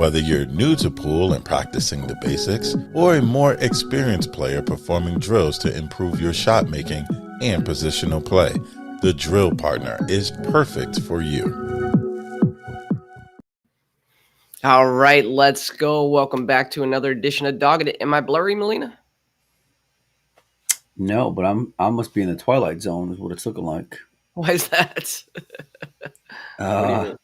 Whether you're new to pool and practicing the basics, or a more experienced player performing drills to improve your shot making and positional play, the Drill Partner is perfect for you. All right, let's go. Welcome back to another edition of Dogged It. Am I blurry, Melina? No, but I must be in the Twilight Zone is what it's looking like. Why is that? What do you mean?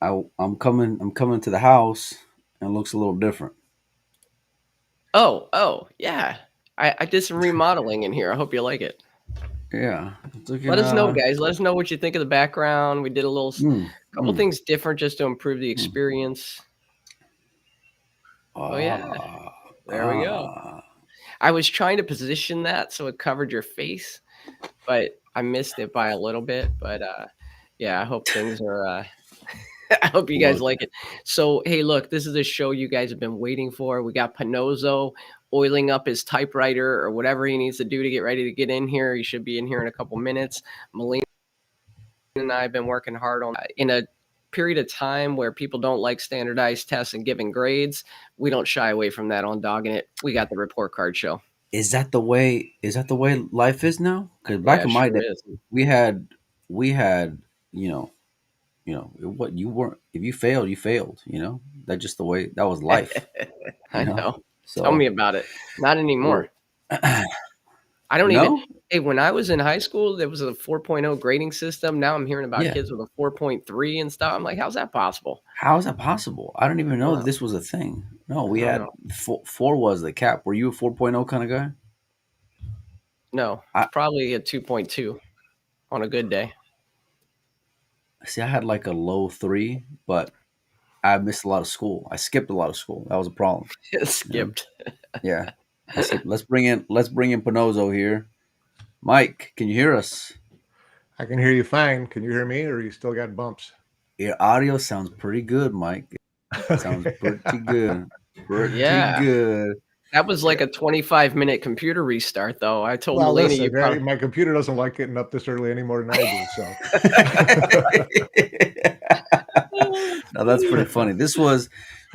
I'm coming to the house and it looks a little different. Oh, yeah. I did some remodeling in here. I hope you like it. Yeah. Let us know, guys. Let us know what you think of the background. We did a couple things different just to improve the experience. Oh, yeah. There we go. I was trying to position that so it covered your face, but I missed it by a little bit. But yeah, I hope things are. I hope you guys like it. So, hey, look, this is a show you guys have been waiting for. We got Panozzo oiling up his typewriter or whatever he needs to do to get ready to get in here. He should be in here in a couple minutes. Melina and I have been working hard on in a period of time where people don't like standardized tests and giving grades. We don't shy away from that on Dogging It. We got the report card show. Is that the way life is now? Because back in my day, we had what you weren't. If you failed, you failed. That's just the way. That was life. I know. So, tell me about it. Not anymore. I don't even. Hey, when I was in high school, there was a 4.0 grading system. Now I'm hearing about kids with a 4.3 and stuff. I'm like, how's that possible? How is that possible? I don't even know that this was a thing. No, we had 4 was the cap. Were you a 4.0 kind of guy? No, probably a 2.2 on a good day. See, I had like a low 3, but I missed a lot of school. I skipped a lot of school. That was a problem. Skipped. Yeah. Let's bring in Panozzo here. Mike, can you hear us? I can hear you fine. Can you hear me, or you still got bumps? Your audio sounds pretty good, Mike. It sounds pretty good. Pretty good. That was like a 25-minute computer restart, though. I told Melina my computer doesn't like getting up this early any more than I do. So now that's pretty funny.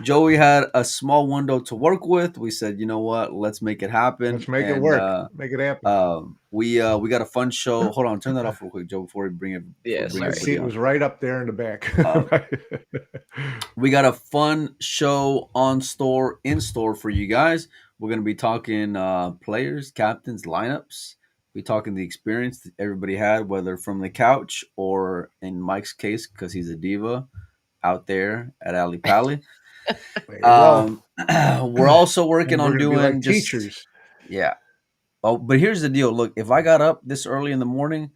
Joey had a small window to work with. We said, you know what? Let's make it happen. Let's make it work. Make it happen. We got a fun show. Hold on, turn that off real quick, Joe, before we bring it. Yeah, the seat was right up there in the back. We got a fun show in store for you guys. We're going to be talking players, captains, lineups. We're talking the experience that everybody had, whether from the couch or in Mike's case, because he's a diva out there at Ali Pali. We're also working on doing like teachers. Yeah. Oh, but here's the deal. Look, if I got up this early in the morning,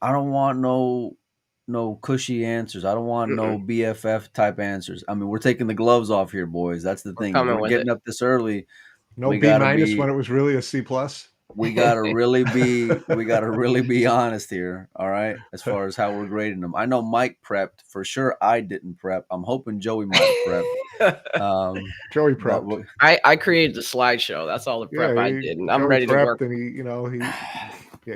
I don't want no cushy answers. I don't want no BFF type answers. I mean, we're taking the gloves off here, boys. That's the thing. We're getting up this early. No B- when it was really a C+. We gotta really be honest here, all right, as far as how we're grading them. I know Mike prepped for sure. I didn't prep. I'm hoping Joey might prep. Joey prepped. I created the slideshow. That's all the prep I did, and I'm ready to work. And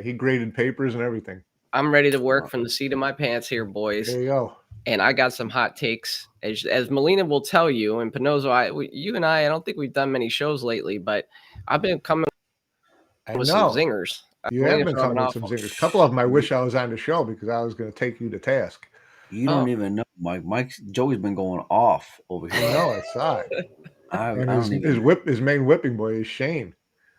he graded papers and everything. I'm ready to work from the seat of my pants here, boys. There you go. And I got some hot takes, as Melina will tell you, and Panozzo. You and I don't think we've done many shows lately, but I've been coming with some zingers. You have been coming with some zingers. A couple of them I wish I was on the show because I was going to take you to task. You don't even know, Mike. Joey's been going off over here. No, I saw it. His main whipping boy is Shane.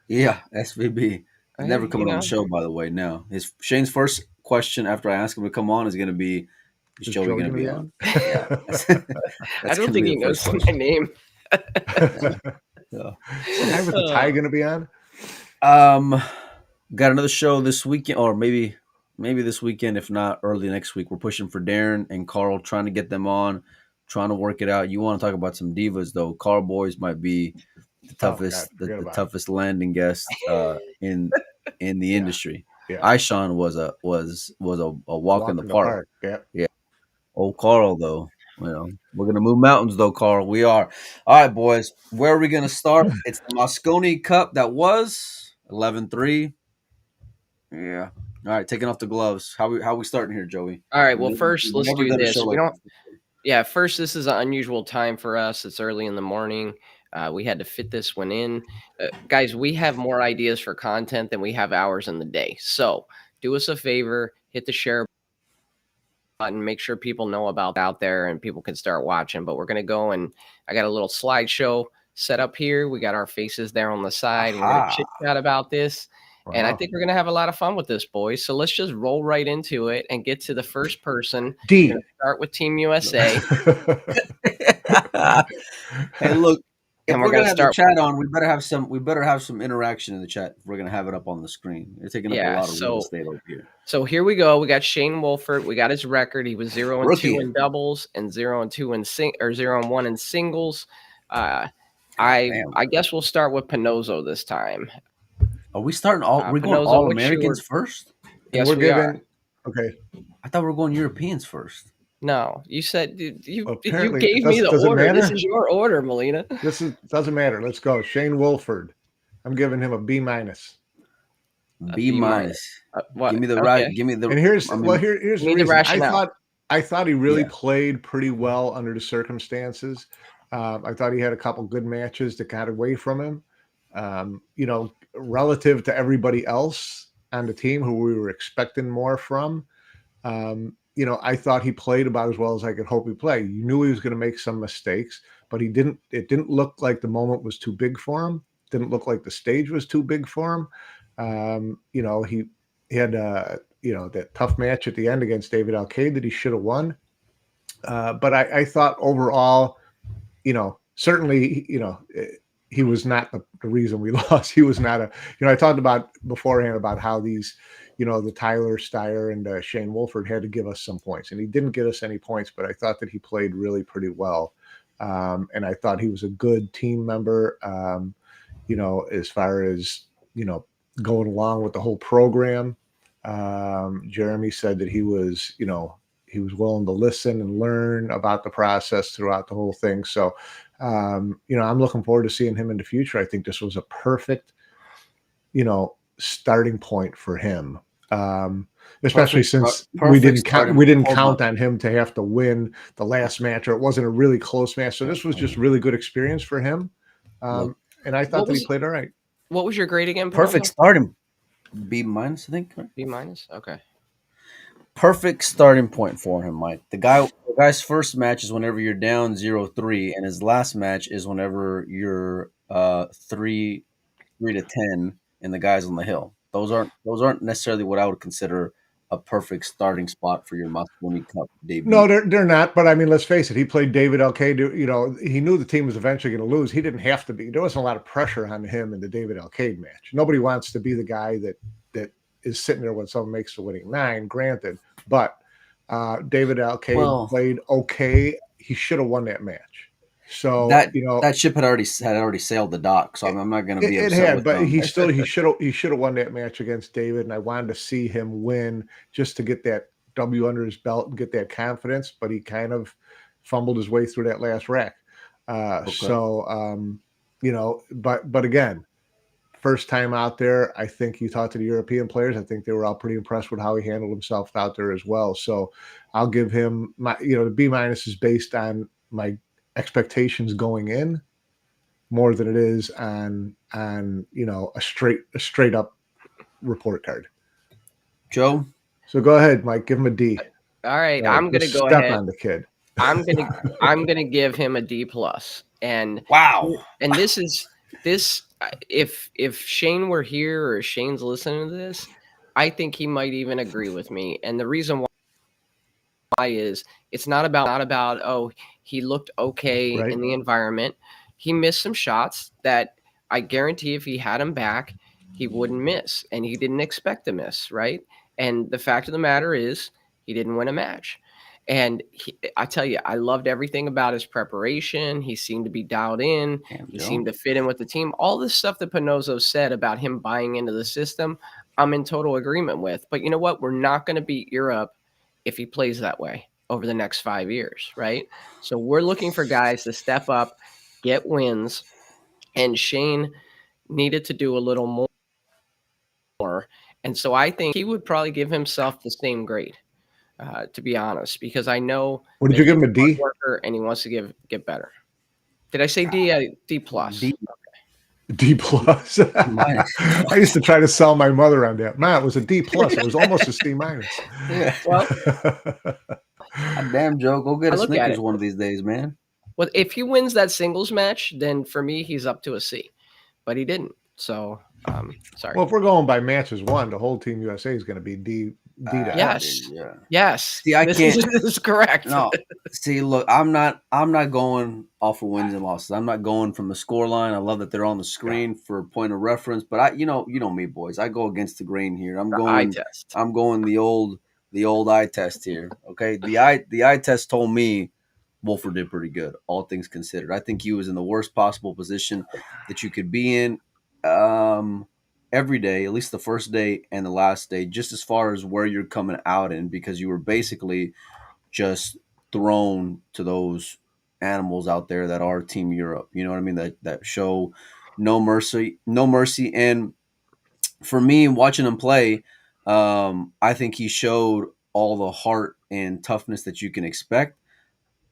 Yeah, SVB. He's never coming on the show, by the way. No, Shane's first question after I ask him to come on is going to be, "Is Joey going to be on?" Yeah, I don't think he knows my name. With the tie going to be on? Got another show this weekend, or maybe this weekend, if not early next week. We're pushing for Darren and Carl, trying to get them on, trying to work it out. You want to talk about some divas, though? Carl Boys might be the toughest, the toughest landing guest in the industry. Yeah. Ouschan was a walk in the park. Yeah. Old Carl, though. We're gonna move mountains, though, Carl. We are. All right, boys. Where are we gonna start? It's the Mosconi Cup. That was 11-3. Yeah. All right, taking off the gloves. How we starting here, Joey? All right. Well, first let's do this. Yeah, first, this is an unusual time for us. It's early in the morning. We had to fit this one in. Guys, we have more ideas for content than we have hours in the day. So do us a favor, hit the share button, make sure people know about out there and people can start watching. But we're going to go, and I got a little slideshow set up here. We got our faces there on the side. We're going to chit chat about this. Wow. And I think we're going to have a lot of fun with this, boys. So let's just roll right into it and get to the first person. D. Start with Team USA. Hey, look, if we're gonna have start the chat on, we better have some interaction in the chat. If we're gonna have it up on the screen. You're taking up a lot of real estate over here. So here we go. We got Shane Wolford. We got his record. He was 0-2 in doubles and 0-2 in 0-1 in singles. I guess we'll start with Pinozo this time. Are we starting all? We're going all Americans first. Yes, we are. Okay. I thought we were going Europeans first. No, you said you gave me the order. This is your order, Molina. Doesn't matter. Let's go. Shane Wolford. I'm giving him a B-. B-. Give me the right. Give me the. And here's the reason. Rationale. I thought he really played pretty well under the circumstances. I thought he had a couple good matches that got away from him. Relative to everybody else on the team who we were expecting more from. I thought he played about as well as I could hope he played. You knew he was going to make some mistakes, but it didn't look like the moment was too big for him. Didn't look like the stage was too big for him. He had that tough match at the end against David Alcaide that he should have won. But I thought overall, certainly, he was not the reason we lost. He was not I talked about beforehand about how these, the Tyler, Styer, and Shane Wolford had to give us some points, and he didn't get us any points, but I thought that he played really pretty well. And I thought he was a good team member, as far as, going along with the whole program. Jeremy said that he was willing to listen and learn about the process throughout the whole thing. So, I'm looking forward to seeing him in the future. I think this was a perfect, starting point for him. Especially since we didn't count on him to have to win the last match, or it wasn't a really close match. So this was just really good experience for him. And I thought that he played all right. What was your grade again? Perfect starting. B-, I think. B-. Okay. Perfect starting point for him, Mike. The guy's first match is whenever you're down 0-3, and his last match is whenever you're 3-10, and the guy's on the hill. Those aren't necessarily what I would consider a perfect starting spot for your Mosconi Cup debut. No, they're not. But I mean, let's face it. He played David Alcaide. He knew the team was eventually going to lose. He didn't have to be. There wasn't a lot of pressure on him in the David Alcaide match. Nobody wants to be the guy that is sitting there when someone makes the winning 9. Granted, but David Alcaide played okay. He should have won that match. So that ship had already sailed the dock. So I'm not going to be upset. It had, but he should have won that match against David, and I wanted to see him win just to get that W under his belt and get that confidence. But he kind of fumbled his way through that last rack. So but again, first time out there. I think you talked to the European players. I think they were all pretty impressed with how he handled himself out there as well. So I'll give him the B- is based on my expectations going in more than it is on a straight up report card. Joe, so go ahead, Mike. Give him a D. All right, I'm gonna go ahead. Step on the kid. I'm gonna give him a D+. And wow. And this. If Shane were here, or Shane's listening to this, I think he might even agree with me. And the reason why is it's not about he looked okay in the environment. He missed some shots that I guarantee if he had him back, he wouldn't miss, and he didn't expect to miss, right? And the fact of the matter is he didn't win a match. And I tell you, I loved everything about his preparation. He seemed to be dialed in. He seemed to fit in with the team. All this stuff that Pinozo said about him buying into the system, I'm in total agreement with. But you know what? We're not going to beat Europe if he plays that way over the next 5 years, right? So we're looking for guys to step up, get wins, and Shane needed to do a little more. And so I think he would probably give himself the same grade. to be honest, because I know What did you give him, a D? Worker, and he wants to get better. Did I say D? D plus. D plus. I used to try to sell my mother on that. Man, it was a D plus. It was almost a C minus. Yeah. Well, damn, Joe, go get a Snickers one of these days, man. Well, if he wins that singles match, then for me, he's up to a C. But he didn't. So, sorry. Well, if we're going by matches won, the whole Team USA is going to be D to yes. Yeah. Yes. See, this is correct. No. See, look, I'm not going off of wins and losses. I'm not going from the score line. I love that they're on the screen for a point of reference, but you know me, boys. I go against the grain here. I'm going the old eye test here. Okay. The eye test told me Wolford did pretty good, all things considered. I think he was in the worst possible position that you could be in every day, at least the first day and the last day, just as far as where you're coming out in, because you were basically just thrown to those animals out there that are Team Europe. You know what I mean? That show no mercy. And for me, watching him play, I think he showed all the heart and toughness that you can expect.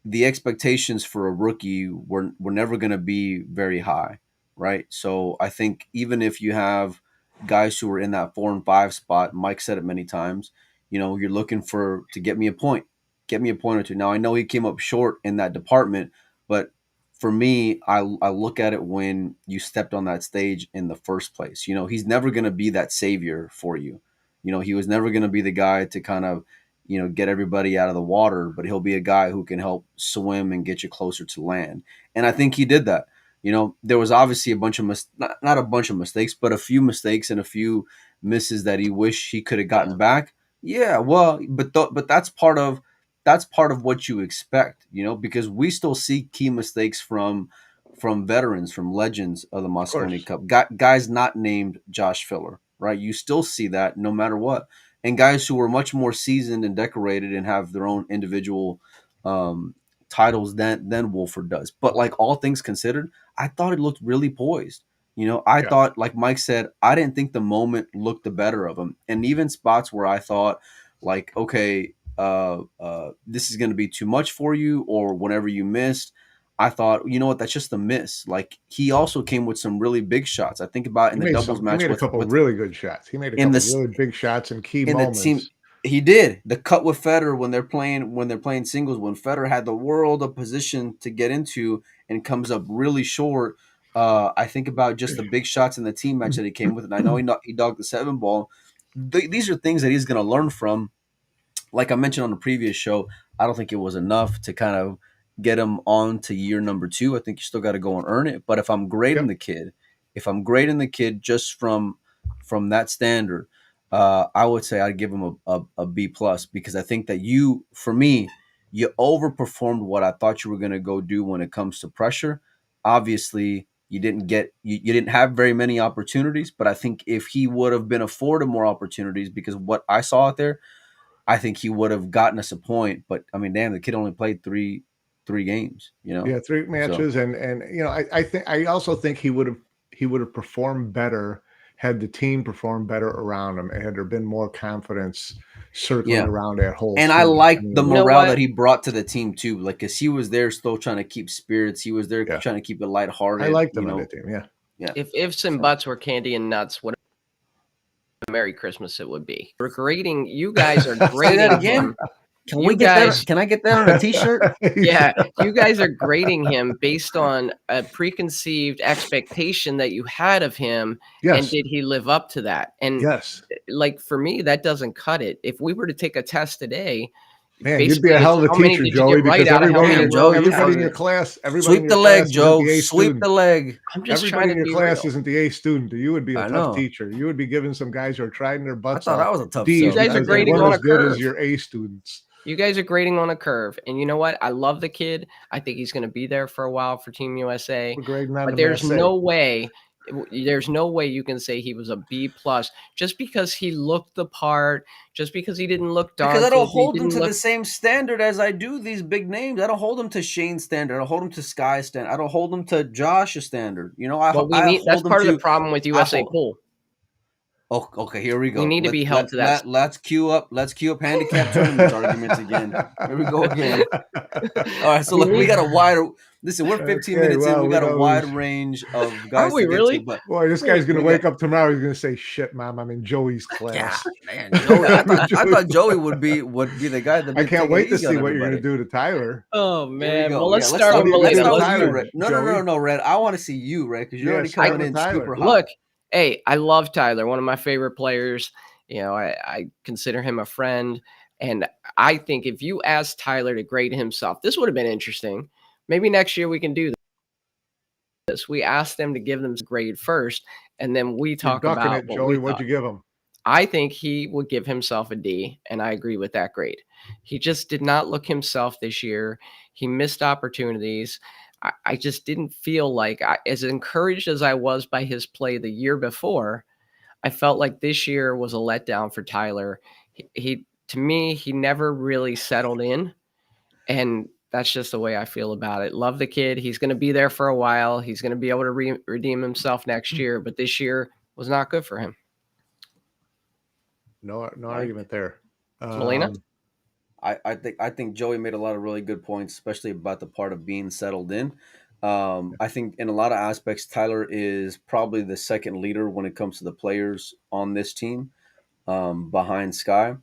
The expectations for a rookie were never going to be very high, right? So I think even if you have guys who are in that 4 and 5 spot, Mike said it many times, you know, you're looking to get me a point or two. Now I know he came up short in that department, but for me, I look at it when you stepped on that stage in the first place. You know, he's never going to be that savior for you. You know, he was never going to be the guy to kind of, you know, get everybody out of the water, but he'll be a guy who can help swim and get you closer to land. And I think he did that. You know, there was obviously a bunch of not a bunch of mistakes, but a few mistakes and a few misses that he wished he could have gotten back. Yeah, well, but that's part of what you expect, you know, because we still see key mistakes from veterans, from legends of the Mosconi Cup, guys not named Josh Filler, right? You still see that no matter what. And guys who are much more seasoned and decorated and have their own individual titles than Wolford does. But like all things considered, I thought it looked really poised. You know, I thought, like Mike said, I didn't think the moment looked the better of him. And even spots where I thought, like, okay, this is going to be too much for you, or whenever you missed, I thought, you know what, that's just a miss. Like, he also came with some really big shots. I think about in the doubles match. He made a couple of really good shots. He made a couple of really big shots in key moments. He did. The cut with Federer when they're playing singles, when Federer had the world of position to get into and comes up really short. I think about just the big shots in the team match that he came with. And I know he dogged the 7-ball. These are things that he's going to learn from. Like I mentioned on the previous show, I don't think it was enough to kind of get him on to year number 2. I think you still got to go and earn it. But if I'm grading the kid just from that standard, I would say I'd give him a B plus, because I think that you overperformed what I thought you were going to go do when it comes to pressure. Obviously, you didn't have very many opportunities, but I think if he would have been afforded more opportunities, because what I saw out there, I think he would have gotten us a point. But I mean, damn, the kid only played three games, you know? Yeah, 3 matches. So. And you know, I also think he would have performed better had the team performed better around him, and had there been more confidence circling around that whole and team. I liked the morale that he brought to the team too. Like, cause he was there still trying to keep spirits. He was there trying to keep it lighthearted. I liked him on the team, yeah. If ifs and buts were candy and nuts, what a Merry Christmas it would be. We're grading, you guys are grading that again. Can we get that? Can I get that on a t-shirt? Yeah, you guys are grading him based on a preconceived expectation that you had of him. Yes. And did he live up to that? And like, for me, that doesn't cut it. If we were to take a test today, man, you'd be a hell of a teacher, Joey, because everybody in your class, sweep the leg, Joe. Sweep the leg. I'm just everybody trying in your class isn't the A student. You would be a tough teacher. You would be giving some guys who are trying their butts off. I thought I was a tough D. You guys are grading on a curve. As good as your A students. You guys are grading on a curve, and you know what? I love the kid. I think he's going to be there for a while for Team USA. But there's no way you can say he was a B plus just because he looked the part, just because he didn't look daunted. Because I don't hold him to the same standard as I do these big names. I don't hold him to Shane's standard. I don't hold him to Sky's standard. I don't hold him to Josh's standard. You know, that's part of the problem with USA pool. Oh, okay. Here we go. We need to be held to that. Let's queue up handicap tournaments arguments again. Here we go again. All right. So look, we got a wider. Listen, we're 15 minutes in. We got a wide range of guys. Are we really? But boy, this guy's gonna wake up tomorrow. He's gonna say, "Shit, Mom, I'm in Joey's class." Yeah, man. Joey, I thought Joey would be the guy that. I can't wait to see what you're gonna do to Tyler. Oh man. Well, let's start with Red. No, Red. I want to see you, Red, because you're already coming in super hot. Look, hey, I love Tyler, one of my favorite players. You know, I consider him a friend. And I think if you asked Tyler to grade himself, this would have been interesting. Maybe next year we can do this. We asked them to give them a grade first, and then we talk about it, Joey. What'd you give him? I think he would give himself a D, and I agree with that grade. He just did not look himself this year. He missed opportunities. I just didn't feel like, as encouraged as I was by his play the year before, I felt like this year was a letdown for Tyler. He to me, he never really settled in, and that's just the way I feel about it. Love the kid. He's going to be there for a while. He's going to be able to redeem himself next year, but this year was not good for him. No argument there. Molina? I think Joey made a lot of really good points, especially about the part of being settled in. I think in a lot of aspects, Tyler is probably the second leader when it comes to the players on this team, behind Sky.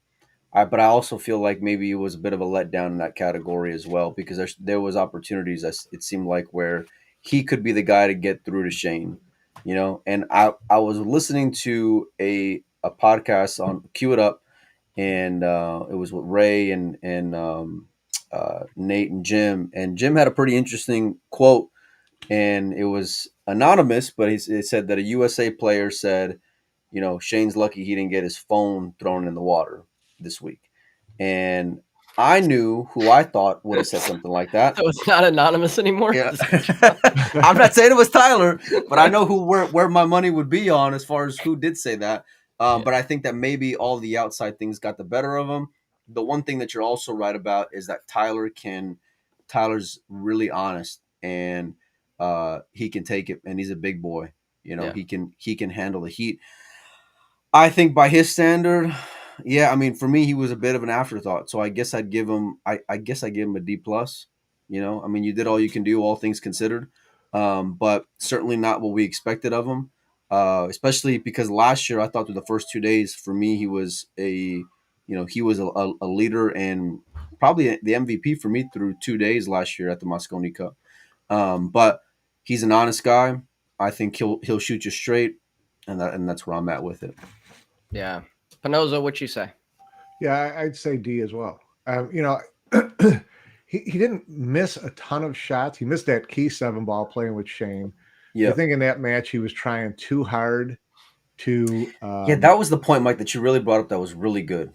But I also feel like maybe it was a bit of a letdown in that category as well, because there was opportunities, it seemed like, where he could be the guy to get through to Shane, you know. And I was listening to a podcast on Cue It Up, and it was with Ray and Nate and Jim. And Jim had a pretty interesting quote, and it was anonymous, but it said that a USA player said, you know, Shane's lucky he didn't get his phone thrown in the water this week. And I knew who I thought would have said something like that. So it's not anonymous anymore? Yeah. I'm not saying it was Tyler, but I know where my money would be on as far as who did say that. But I think that maybe all the outside things got the better of him. The one thing that you're also right about is that Tyler's really honest, and he can take it, and he's a big boy. You know, he can handle the heat. I think by his standard, yeah, I mean, for me, he was a bit of an afterthought. So I guess I'd give him, I guess I give him a D+. You know, I mean, you did all you can do, all things considered, but certainly not what we expected of him. Especially because last year, I thought through the first 2 days, for me, he was a leader and probably the MVP for me through 2 days last year at the Mosconi Cup. But he's an honest guy. I think he'll shoot you straight, and that's where I'm at with it. Yeah. Panoza, what you say? Yeah, I'd say D as well. You know, he didn't miss a ton of shots. He missed that key 7 ball playing with Shane. Yeah. I think in that match he was trying too hard to. That was the point, Mike, that you really brought up. That was really good.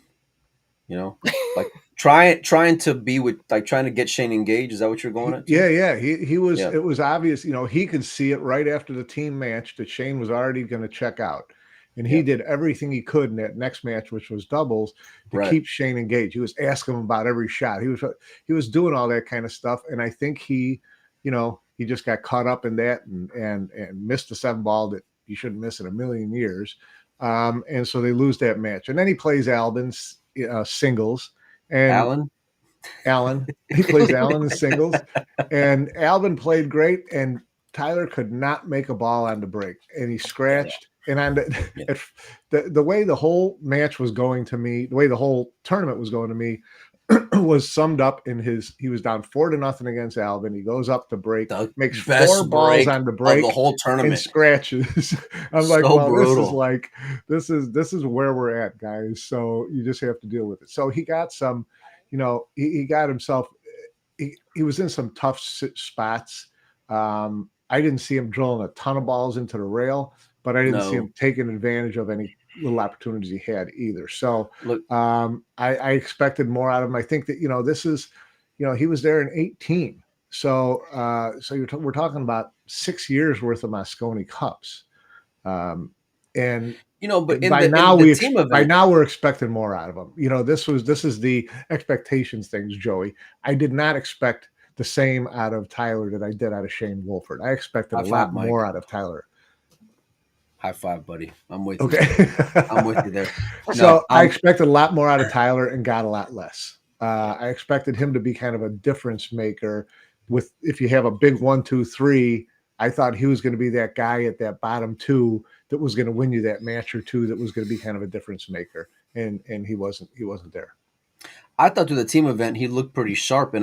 You know, like trying to be with, like, trying to get Shane engaged. Is that what you're going at? Yeah. He was. Yeah. It was obvious. You know, he could see it right after the team match that Shane was already going to check out. And he did everything he could in that next match, which was doubles, to keep Shane engaged. He was asking him about every shot. He was doing all that kind of stuff. And I think he just got caught up in that and missed the 7 ball that you shouldn't miss in a million years. And so they lose that match. And then he plays Albin's singles. And Alan. He plays Alan in singles. And Albin played great. And Tyler could not make a ball on the break. And he scratched. Yeah. And the way the whole match was going to me, the way the whole tournament was going to me, was summed up in he was down 4-0 against Albin. He goes up to break, makes 4 balls on the break, the whole tournament, and scratches. I'm so like, well, brutal. This is where we're at, guys. So you just have to deal with it. So he got some, he got himself. He was in some tough spots. I didn't see him drilling a ton of balls into the rail, but I didn't see him taking advantage of any little opportunities he had either. So I expected more out of him. I think that, this is, he was there in 2018. So we're talking about 6 years worth of Mosconi Cups. And but by now we're expecting more out of him. This is the expectations things, Joey. I did not expect the same out of Tyler that I did out of Shane Wolford. I expected a lot more out of Tyler. High five, buddy. I'm with you. Okay. I'm with you there. So I expected a lot more out of Tyler and got a lot less. I expected him to be kind of a difference maker with, if you have a big 1, 2, 3, I thought he was going to be that guy at that bottom 2 that was going to win you that match or two, that was going to be kind of a difference maker. And he wasn't there. I thought through the team event he looked pretty sharp, and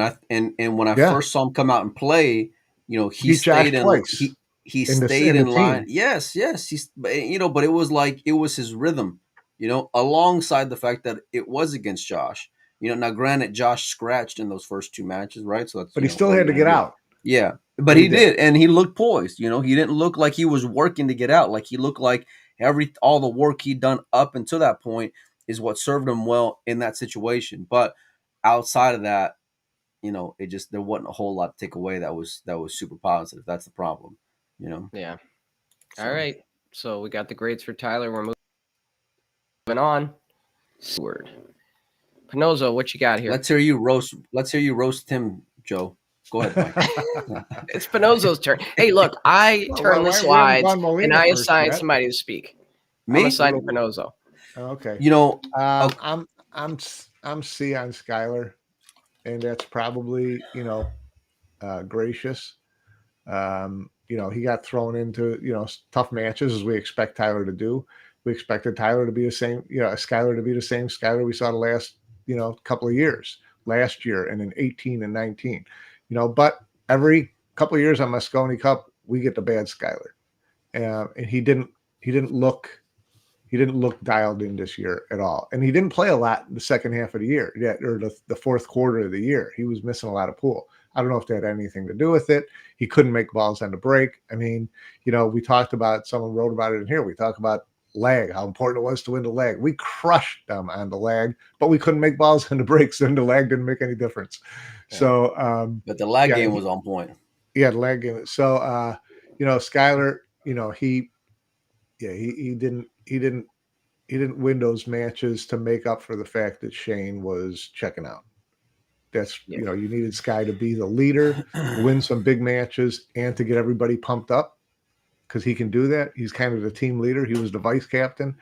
when I first saw him come out and play, he stayed in he stayed in line. Yes, he's but it was like it was his rhythm, alongside the fact that it was against Josh. Now granted, Josh scratched in those first 2 matches, right? So that's, but he still had to get out. Yeah, but he did, and he looked poised. He didn't look like he was working to get out. Like he looked like all the work he'd done up until that point is what served him well in that situation. But outside of that, there wasn't a whole lot to take away that was super positive. That's the problem, Yeah. So. All right. So we got the grades for Tyler. We're moving on. Woodward. Pinozo, what you got here? Let's hear you roast him, Joe. Go ahead, Mike. It's Pinozo's turn. Hey, look, I turn the slides and I assign somebody to speak. Me? I'm assigning Pinozo. Okay. I'm C on Skyler, and that's probably gracious. He got thrown into tough matches, as we expect Tyler to do. We expected Tyler to be the same, Skyler to be the same Skyler we saw the last couple of years, last year and in 18 and 19. But every couple of years on Mosconi Cup, we get the bad Skyler, and he didn't look dialed in this year at all. And he didn't play a lot in the second half of the year, or the fourth quarter of the year. He was missing a lot of pool. I don't know if that had anything to do with it. He couldn't make balls on the break. I mean, we talked about, someone wrote about it in here. We talked about lag, how important it was to win the lag. We crushed them on the lag, but we couldn't make balls on the breaks, and the lag didn't make any difference. Yeah. So, but the lag game was on point. Yeah, the lag game. So, Skyler, he didn't win those matches to make up for the fact that Shane was checking out. That's, you needed Sky to be the leader, win some big matches, and to get everybody pumped up, because he can do that. He's kind of the team leader. He was the vice captain.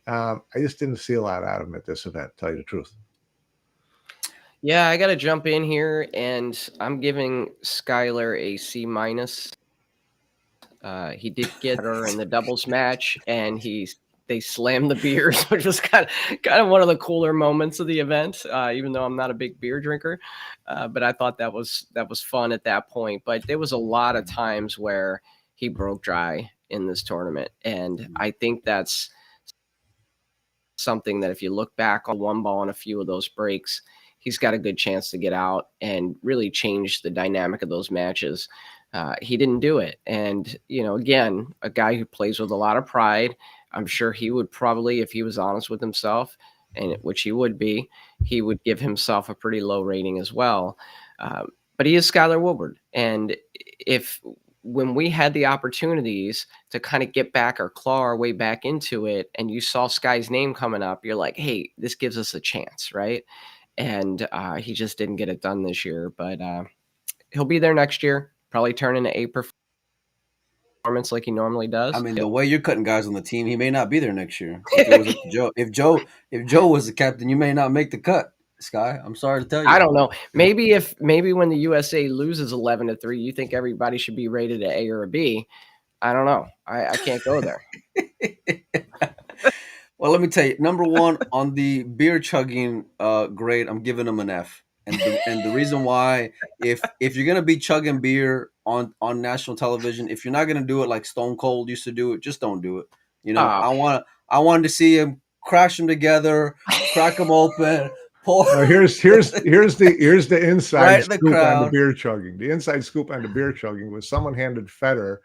I just didn't see a lot out of him at this event, to tell you the truth. Yeah, I got to jump in here, and I'm giving Skyler a C-. He did get her in the doubles match, and they slammed the beers, which was kind of one of the cooler moments of the event, even though I'm not a big beer drinker. But I thought that was fun at that point. But there was a lot of times where he broke dry in this tournament. And I think that's something that if you look back on one ball and a few of those breaks, he's got a good chance to get out and really change the dynamic of those matches. He didn't do it. And, again, a guy who plays with a lot of pride, I'm sure he would probably, if he was honest with himself, and which he would be, he would give himself a pretty low rating as well. But he is Skyler Woodward. And when we had the opportunities to kind of get back or claw our way back into it, and you saw Sky's name coming up, you're like, hey, this gives us a chance, right? And he just didn't get it done this year. But he'll be there next year, probably turn into A performance like he normally does. I mean, the way you're cutting guys on the team, he may not be there next year. If Joe was the captain, you may not make the cut, Sky. I'm sorry to tell you. I don't know. Maybe when the USA loses 11-3, you think everybody should be rated an A or a B. I don't know. I can't go there. Well, let me tell you. Number one, on the beer chugging grade, I'm giving him an F. And the reason why, if you're gonna be chugging beer on national television, if you're not gonna do it like Stone Cold used to do it, just don't do it. I wanted to see him crash them together, crack them open. Here's the inside scoop on the beer chugging. The inside scoop on the beer chugging was someone handed Federer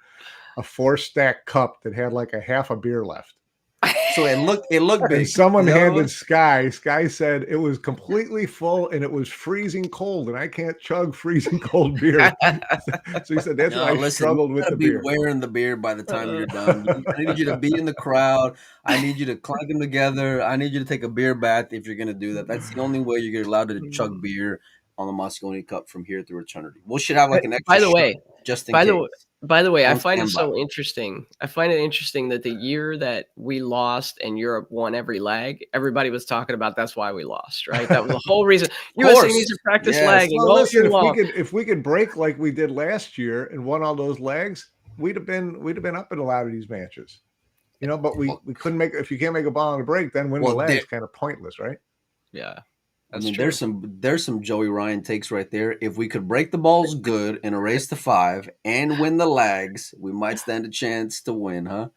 a 4-stack cup that had like a half a beer left. So it looked big. And someone handed Sky. Sky said it was completely full and it was freezing cold, and I can't chug freezing cold beer. So he said that's why I struggled with the beer. Wearing the beer by the time you're done. I need you to be in the crowd. I need you to clank them together. I need you to take a beer bath if you're going to do that. That's the only way you're allowed to chug beer on the Mosconi Cup from here through eternity. We should have like an extra. By the way, just in case. By the way, I On find it standby. so interesting. I find it interesting that the year that we lost and Europe won every leg, everybody was talking about that's why we lost, right? That was the whole reason. USA needs to practice Yes. lagging Well, all listen, year long. if we could break like we did last year and won all those legs, we'd have been up in a lot of these matches. You know, but we couldn't make, if you can't make a ball on a break, then winning the leg's kind of pointless, right? Yeah. I mean, there's some Joey Ryan takes right there. If we could break the balls good and erase the 5 and win the lags, we might stand a chance to win, huh?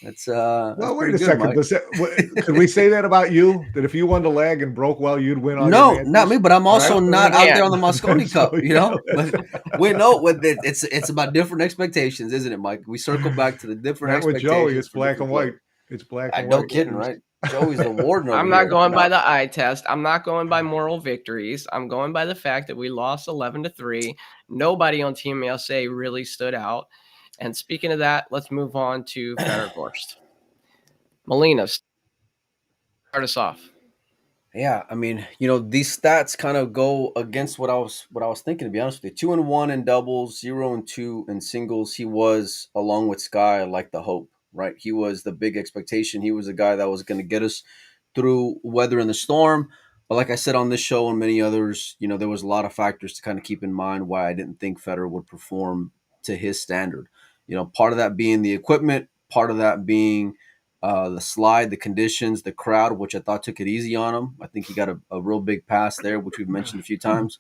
That's well, wait pretty a good, second. Mike. Could we say that about you? That if you won the lag and broke well, you'd win all your No, matches? not me, but I'm also Right? not out there on the Mosconi So, Cup, you know. We know it's about different expectations, isn't it, Mike? We circle back to the different Not with expectations. Joey, it's for black different and white. players. It's black and No white. kidding, right? Joey's the warden over I'm here. not going by the eye test. I'm not going by moral victories. I'm going by the fact that we lost 11-3. Nobody on Team USA really stood out. And speaking of that, let's move on to Federgorst. Melina, start us off. Yeah, I mean, these stats kind of go against what I was thinking, to be honest with you. 2-1 in doubles, 0-2 in singles. He was, along with Sky, like the hope, right? He was the big expectation. He was the guy that was going to get us through weather in the storm. But like I said on this show and many others, there was a lot of factors to kind of keep in mind why I didn't think Federer would perform to his standard. Part of that being the equipment, part of that being the slide, the conditions, the crowd, which I thought took it easy on him. I think he got a real big pass there, which we've mentioned a few times.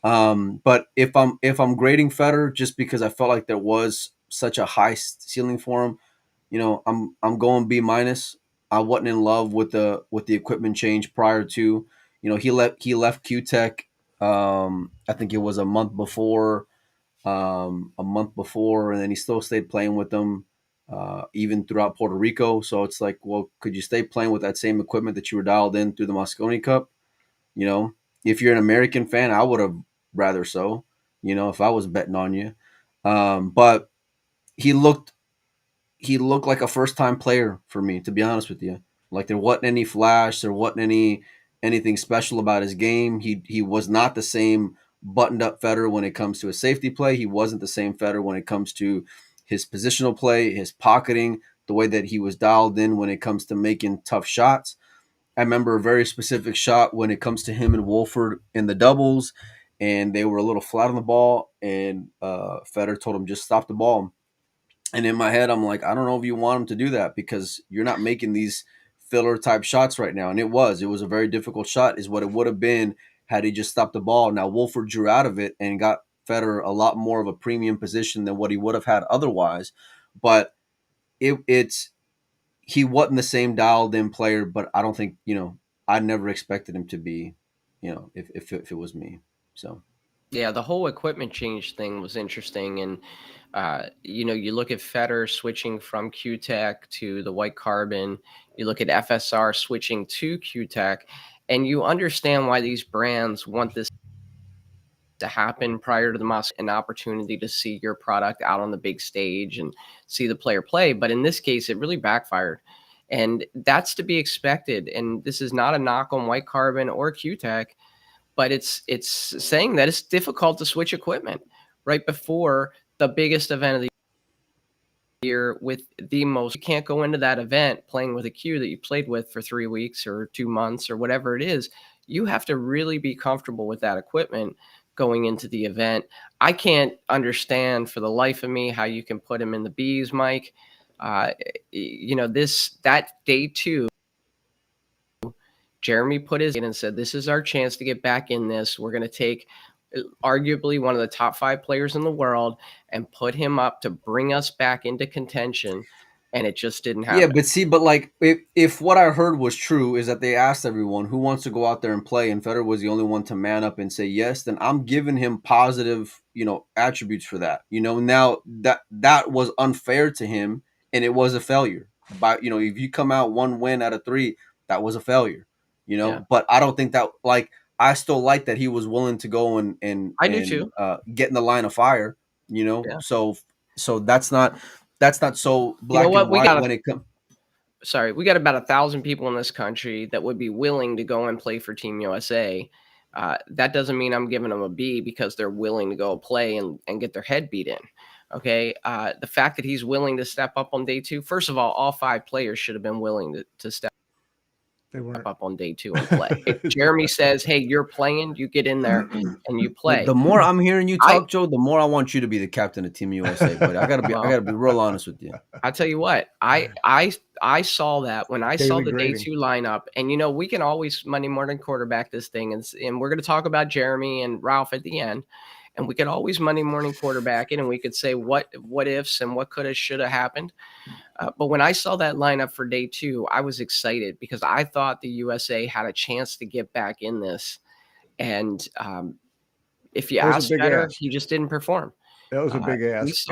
But if I'm grading Federer just because I felt like there was such a high ceiling for him, I'm going B-. I wasn't in love with the equipment change prior to. He left Q-Tech. I think it was a month before, and then he still stayed playing with them. Even throughout Puerto Rico. So it's like, well, could you stay playing with that same equipment that you were dialed in through the Mosconi Cup? If you're an American fan, I would have rather so, if I was betting on you. But he looked like a first-time player for me, to be honest with you. Like there wasn't any flash, there wasn't anything special about his game. He was not the same buttoned-up Federer when it comes to his safety play. He wasn't the same Federer when it comes to his positional play, his pocketing, the way that he was dialed in when it comes to making tough shots. I remember a very specific shot when it comes to him and Wolford in the doubles, and they were a little flat on the ball, and Federer told him, just stop the ball. And in my head, I'm like, I don't know if you want him to do that because you're not making these filler-type shots right now. And it was a very difficult shot is what it would have been had he just stopped the ball. Now, Wolford drew out of it and got Federer a lot more of a premium position than what he would have had otherwise. But he wasn't the same dialed-in player, but I don't think, I never expected him to be, if it was me. So. Yeah, the whole equipment change thing was interesting. And, you look at Federer switching from Q-Tech to the white carbon. You look at FSR switching to Q-Tech. And you understand why these brands want this to happen prior to the Mosconi, an opportunity to see your product out on the big stage and see the player play. But in this case, it really backfired. And that's to be expected. And this is not a knock on white carbon or Q-Tech. But it's saying that it's difficult to switch equipment right before the biggest event of the year with the most. You can't go into that event playing with a cue that you played with for 3 weeks or 2 months or whatever it is. You have to really be comfortable with that equipment going into the event. I can't understand for the life of me how you can put him in the Bs, Mike. That day 2. Jeremy put his in and said, this is our chance to get back in this. We're going to take arguably one of the top 5 players in the world and put him up to bring us back into contention. And it just didn't happen. Yeah, but like if what I heard was true is that they asked everyone who wants to go out there and play, and Federer was the only one to man up and say yes, then I'm giving him positive, attributes for that. Now that was unfair to him and it was a failure. But if you come out 1 win out of 3, that was a failure. Yeah. But I don't think that, like, I still like that he was willing to go and I do too. Get in the line of fire, Yeah. So that's not so black and white when it comes. Sorry, we got about 1,000 people in this country that would be willing to go and play for Team USA. That doesn't mean I'm giving them a B because they're willing to go play and get their head beat in. Okay. The fact that he's willing to step up on day 2, first of all 5 players should have been willing to step up on day 2 and play. If Jeremy says, hey, you're playing, you get in there and you play. The more I'm hearing you talk, Joe, the more I want you to be the captain of Team USA. But I gotta be real honest with you. I tell you what, I saw that when I saw the day 2 lineup, and we can always Monday morning quarterback this thing, and we're going to talk about Jeremy and Ralph at the end, and we could always Monday morning quarterback it, and we could say what ifs and what could have should have happened. But when I saw that lineup for day 2, I was excited because I thought the USA had a chance to get back in this, and if you ask better, he just didn't perform. That was a big ask.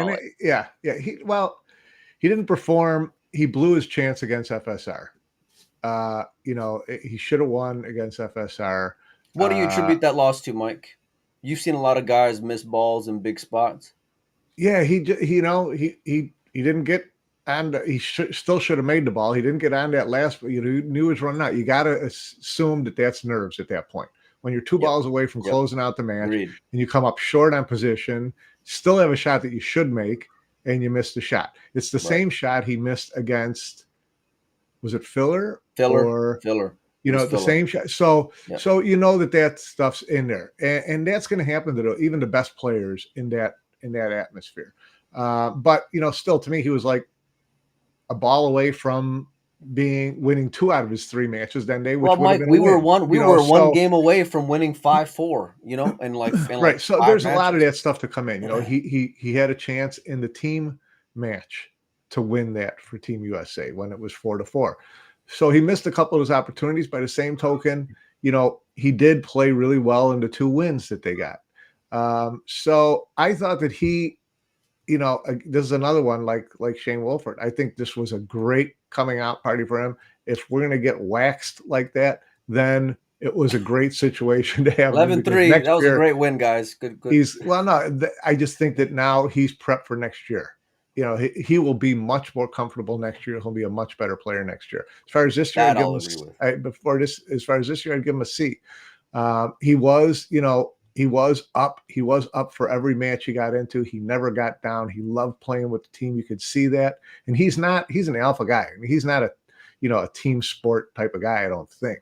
He didn't perform. He blew his chance against FSR. He should have won against FSR. What do you attribute that loss to, Mike? You've seen a lot of guys miss balls in big spots. Yeah, he didn't get on. He still should have made the ball. He didn't get on that last. Knew he was running out. You got to assume that that's nerves at that point. When you're 2 balls away from closing out the match, and you come up short on position, still have a shot that you should make, and you missed the shot. It's the same shot he missed against. Was it Filler? Filler. The same shot. So that stuff's in there, and that's going to happen to even the best players in that atmosphere. But still, to me, he was like a ball away from winning 2 out of his 3 matches. Then Mike, we were one game away from winning 5-4. Right. So there's a lot of that stuff to come in. He had a chance in the team match to win that for Team USA when it was 4-4. So he missed a couple of those opportunities. By the same token, he did play really well in the 2 wins that they got. So I thought that he, this is another one like Shane Wolford. I think this was a great coming out party for him. If we're going to get waxed like that, then it was a great situation to have. 11-3. That was a great win, guys. Good. I just think that now he's prepped for next year. He will be much more comfortable next year. He'll be a much better player next year. As far as this year, I'd give him a C. He was up. He was up for every match he got into. He never got down. He loved playing with the team. You could see that. And he's an alpha guy. I mean, he's not a team sport type of guy, I don't think.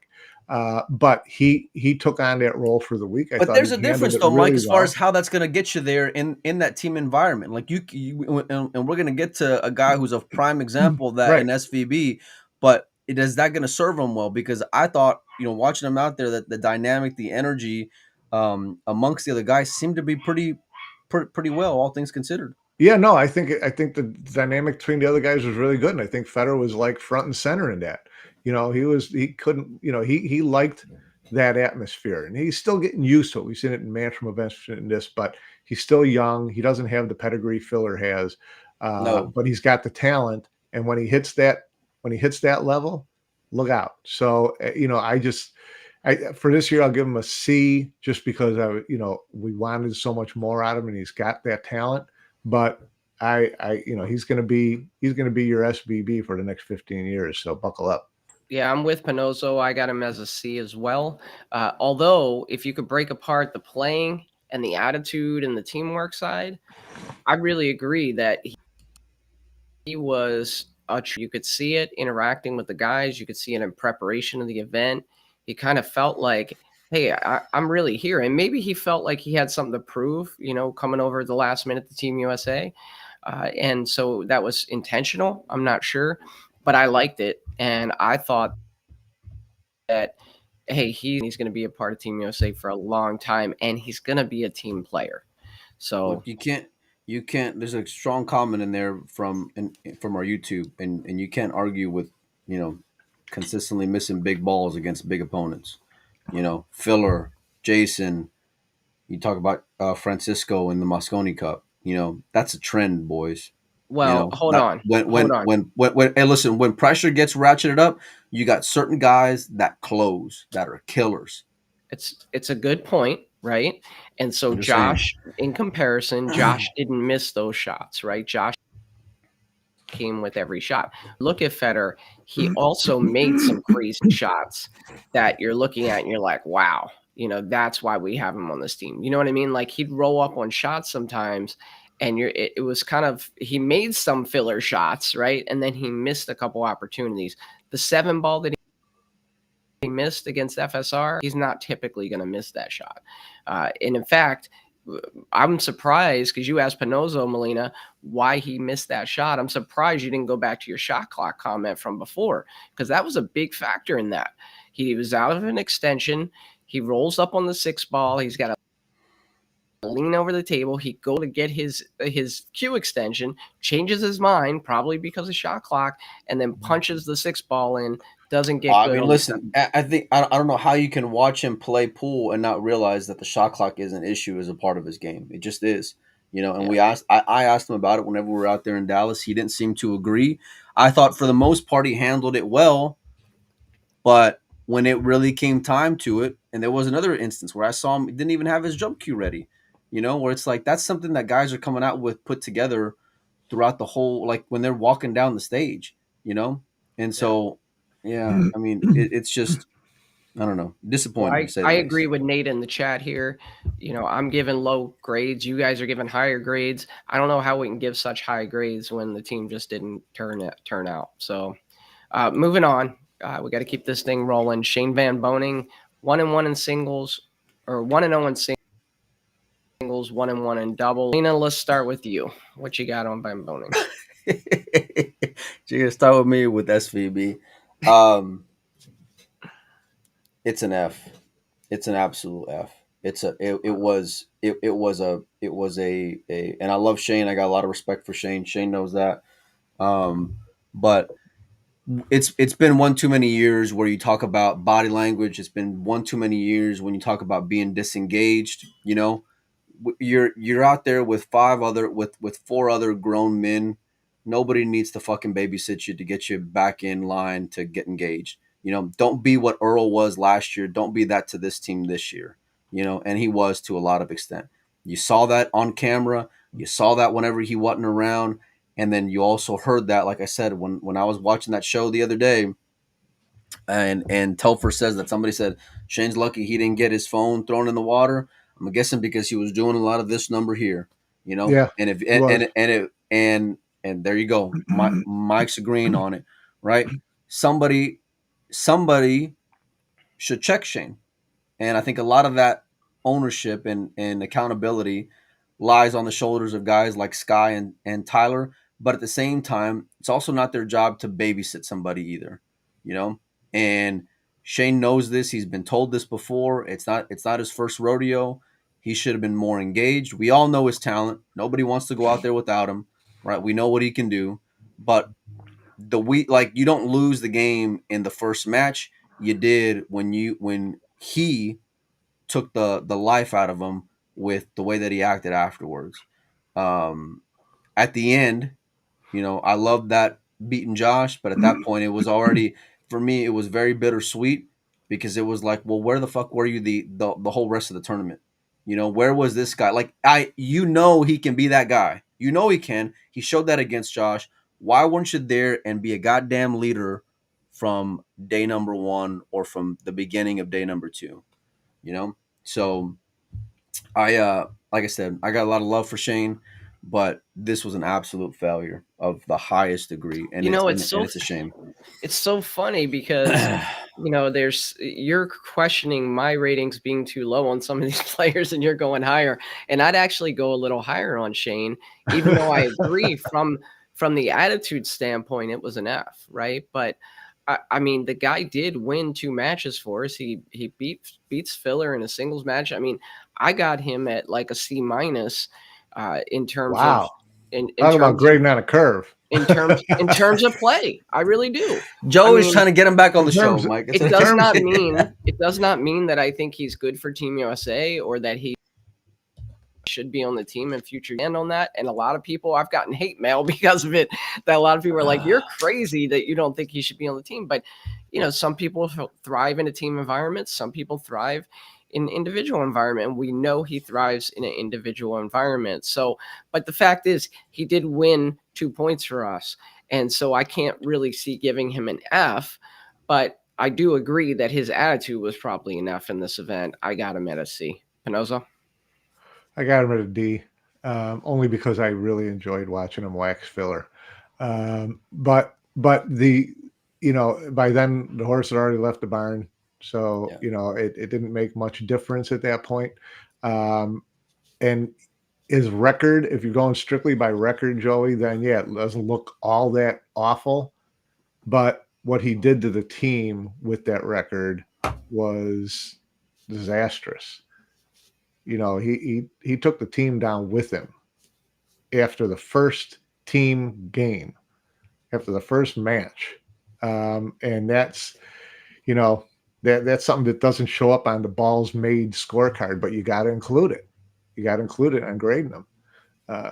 But he took on that role for the week. But there's a difference, though, Mike, as far as how that's going to get you there in that team environment. Like and we're going to get to a guy who's a prime example of that in SVB. But is that going to serve him well? Because I thought, watching him out there, that the dynamic, the energy amongst the other guys seemed to be pretty well, all things considered. Yeah, no, I think the dynamic between the other guys was really good, and I think Federer was like front and center in that. He liked that atmosphere, and he's still getting used to it. We've seen it in Mantram events in this, but he's still young. He doesn't have the pedigree Filler has, but he's got the talent. And when he hits that level, look out. So for this year, I'll give him a C just because we wanted so much more out of him, and he's got that talent. But he's going to be your SBB for the next 15 years. So buckle up. Yeah, I'm with Panozzo. I got him as a C as well. Although, if you could break apart the playing and the attitude and the teamwork side, I really agree that he was you could see it interacting with the guys. You could see it in preparation of the event. He kind of felt like, hey, I'm really here. And maybe he felt like he had something to prove, coming over at the last minute to Team USA. And so that was intentional. I'm not sure. But I liked it, and I thought that, hey, he's going to be a part of Team USA for a long time, and he's going to be a team player. So look, you can't. There's a strong comment in there from our YouTube, and you can't argue with consistently missing big balls against big opponents. Filler, Jason. You talk about Francisco in the Mosconi Cup. That's a trend, boys. Well, hold on. Hey, listen, when pressure gets ratcheted up, you got certain guys that close, that are killers. It's a good point, right? And so Josh, in comparison, Josh didn't miss those shots, right? Josh came with every shot. Look at Federer. He also made some crazy shots that you're looking at and you're like, wow, that's why we have him on this team. You know what I mean? Like, he'd roll up on shots sometimes, And it was kind of, he made some filler shots, right? And then he missed a couple opportunities. The 7 ball that he missed against FSR, he's not typically going to miss that shot. And in fact, I'm surprised, because you asked Penozo, Molina, why he missed that shot. I'm surprised you didn't go back to your shot clock comment from before, because that was a big factor in that. He was out of an extension. He rolls up on the 6 ball. He's got to lean over the table. He go to get his cue extension, changes his mind, probably because of shot clock, and then punches the 6 ball in. Doesn't get. I mean, listen. I think I don't know how you can watch him play pool and not realize that the shot clock is an issue as a part of his game. It just is, And we asked. I asked him about it whenever we were out there in Dallas. He didn't seem to agree. I thought for the most part he handled it well, but when it really came time to it, and there was another instance where I saw him, he didn't even have his jump cue ready. Where it's like that's something that guys are coming out with put together throughout the whole, like when they're walking down the stage, and so. Yeah, I mean, it's just, I don't know, disappointing. I agree with Nate in the chat here. I'm giving low grades. You guys are giving higher grades. I don't know how we can give such high grades when the team just didn't turn out. So moving on, we got to keep this thing rolling. Shane Van Boening, 1-1 in singles, or 1-0 in singles, 1-1 in double. Lena, let's start with you. What you got on Van Boening? You're going to start with me with SVB. It's an F. It's an absolute F. It was a and I love Shane. I got a lot of respect for Shane. Shane knows that. But it's been one too many years where you talk about body language. It's been one too many years when you talk about being disengaged. You're out there with 4 other grown men. Nobody needs to fucking babysit you to get you back in line to get engaged. Don't be what Earl was last year. Don't be that to this team this year. And he was to a lot of extent. You saw that on camera. You saw that whenever he wasn't around. And then you also heard that, like I said, when I was watching that show the other day, and Telfer says that somebody said, Shane's lucky he didn't get his phone thrown in the water. I'm guessing because he was doing a lot of this number here, Yeah. And there you go. Mike's agreeing on it, right? Somebody should check Shane. And I think a lot of that ownership and accountability lies on the shoulders of guys like Sky and Tyler. But at the same time, it's also not their job to babysit somebody either, And Shane knows this. He's been told this before. It's not his first rodeo. He should have been more engaged. We all know his talent. Nobody wants to go out there without him, right? We know what he can do. But you don't lose the game in the first match. You did when he took the life out of him with the way that he acted afterwards. At the end, I loved that beating Josh, but at that point it was already, for me, it was very bittersweet because it was like, well, where the fuck were you the whole rest of the tournament? Where was this guy? Like he can be that guy. He can. He showed that against Josh. Why weren't you there and be a goddamn leader from day number 1 or from the beginning of day number 2? So I like I said, I got a lot of love for Shane, but this was an absolute failure of the highest degree, and it's a shame. It's so funny because you're questioning my ratings being too low on some of these players, and you're going higher, and I'd actually go a little higher on Shane, even though I agree from the attitude standpoint, it was an F, right? But I mean, the guy did win 2 matches for us. He beats Filler in a singles match. I mean, I got him at like a C- in terms of talk about grading on a curve. in terms of play. I really do. Joe is trying to get him back on the show, Mike. It does not mean that I think he's good for Team USA or that he should be on the team in future and on that. And a lot of people, I've gotten hate mail because of it, that a lot of people are like, you're crazy that you don't think he should be on the team. But some people thrive in a team environment. Some people thrive in individual environment. And we know he thrives in an individual environment. So, but the fact is he did win 2 points for us. And so I can't really see giving him an F, but I do agree that his attitude was probably an F in this event. I got him at a C. Penozo? I got him at a D. only because I really enjoyed watching him wax filler. But the, by then the horse had already left the barn. So, it didn't make much difference at that point. And his record, if you're going strictly by record, Joey, then yeah, it doesn't look all that awful. But what he did to the team with that record was disastrous. He took the team down with him after the first team game, after the first match. And that's, that's something that doesn't show up on the balls made scorecard, but you got to include it. You got to include it on grading them.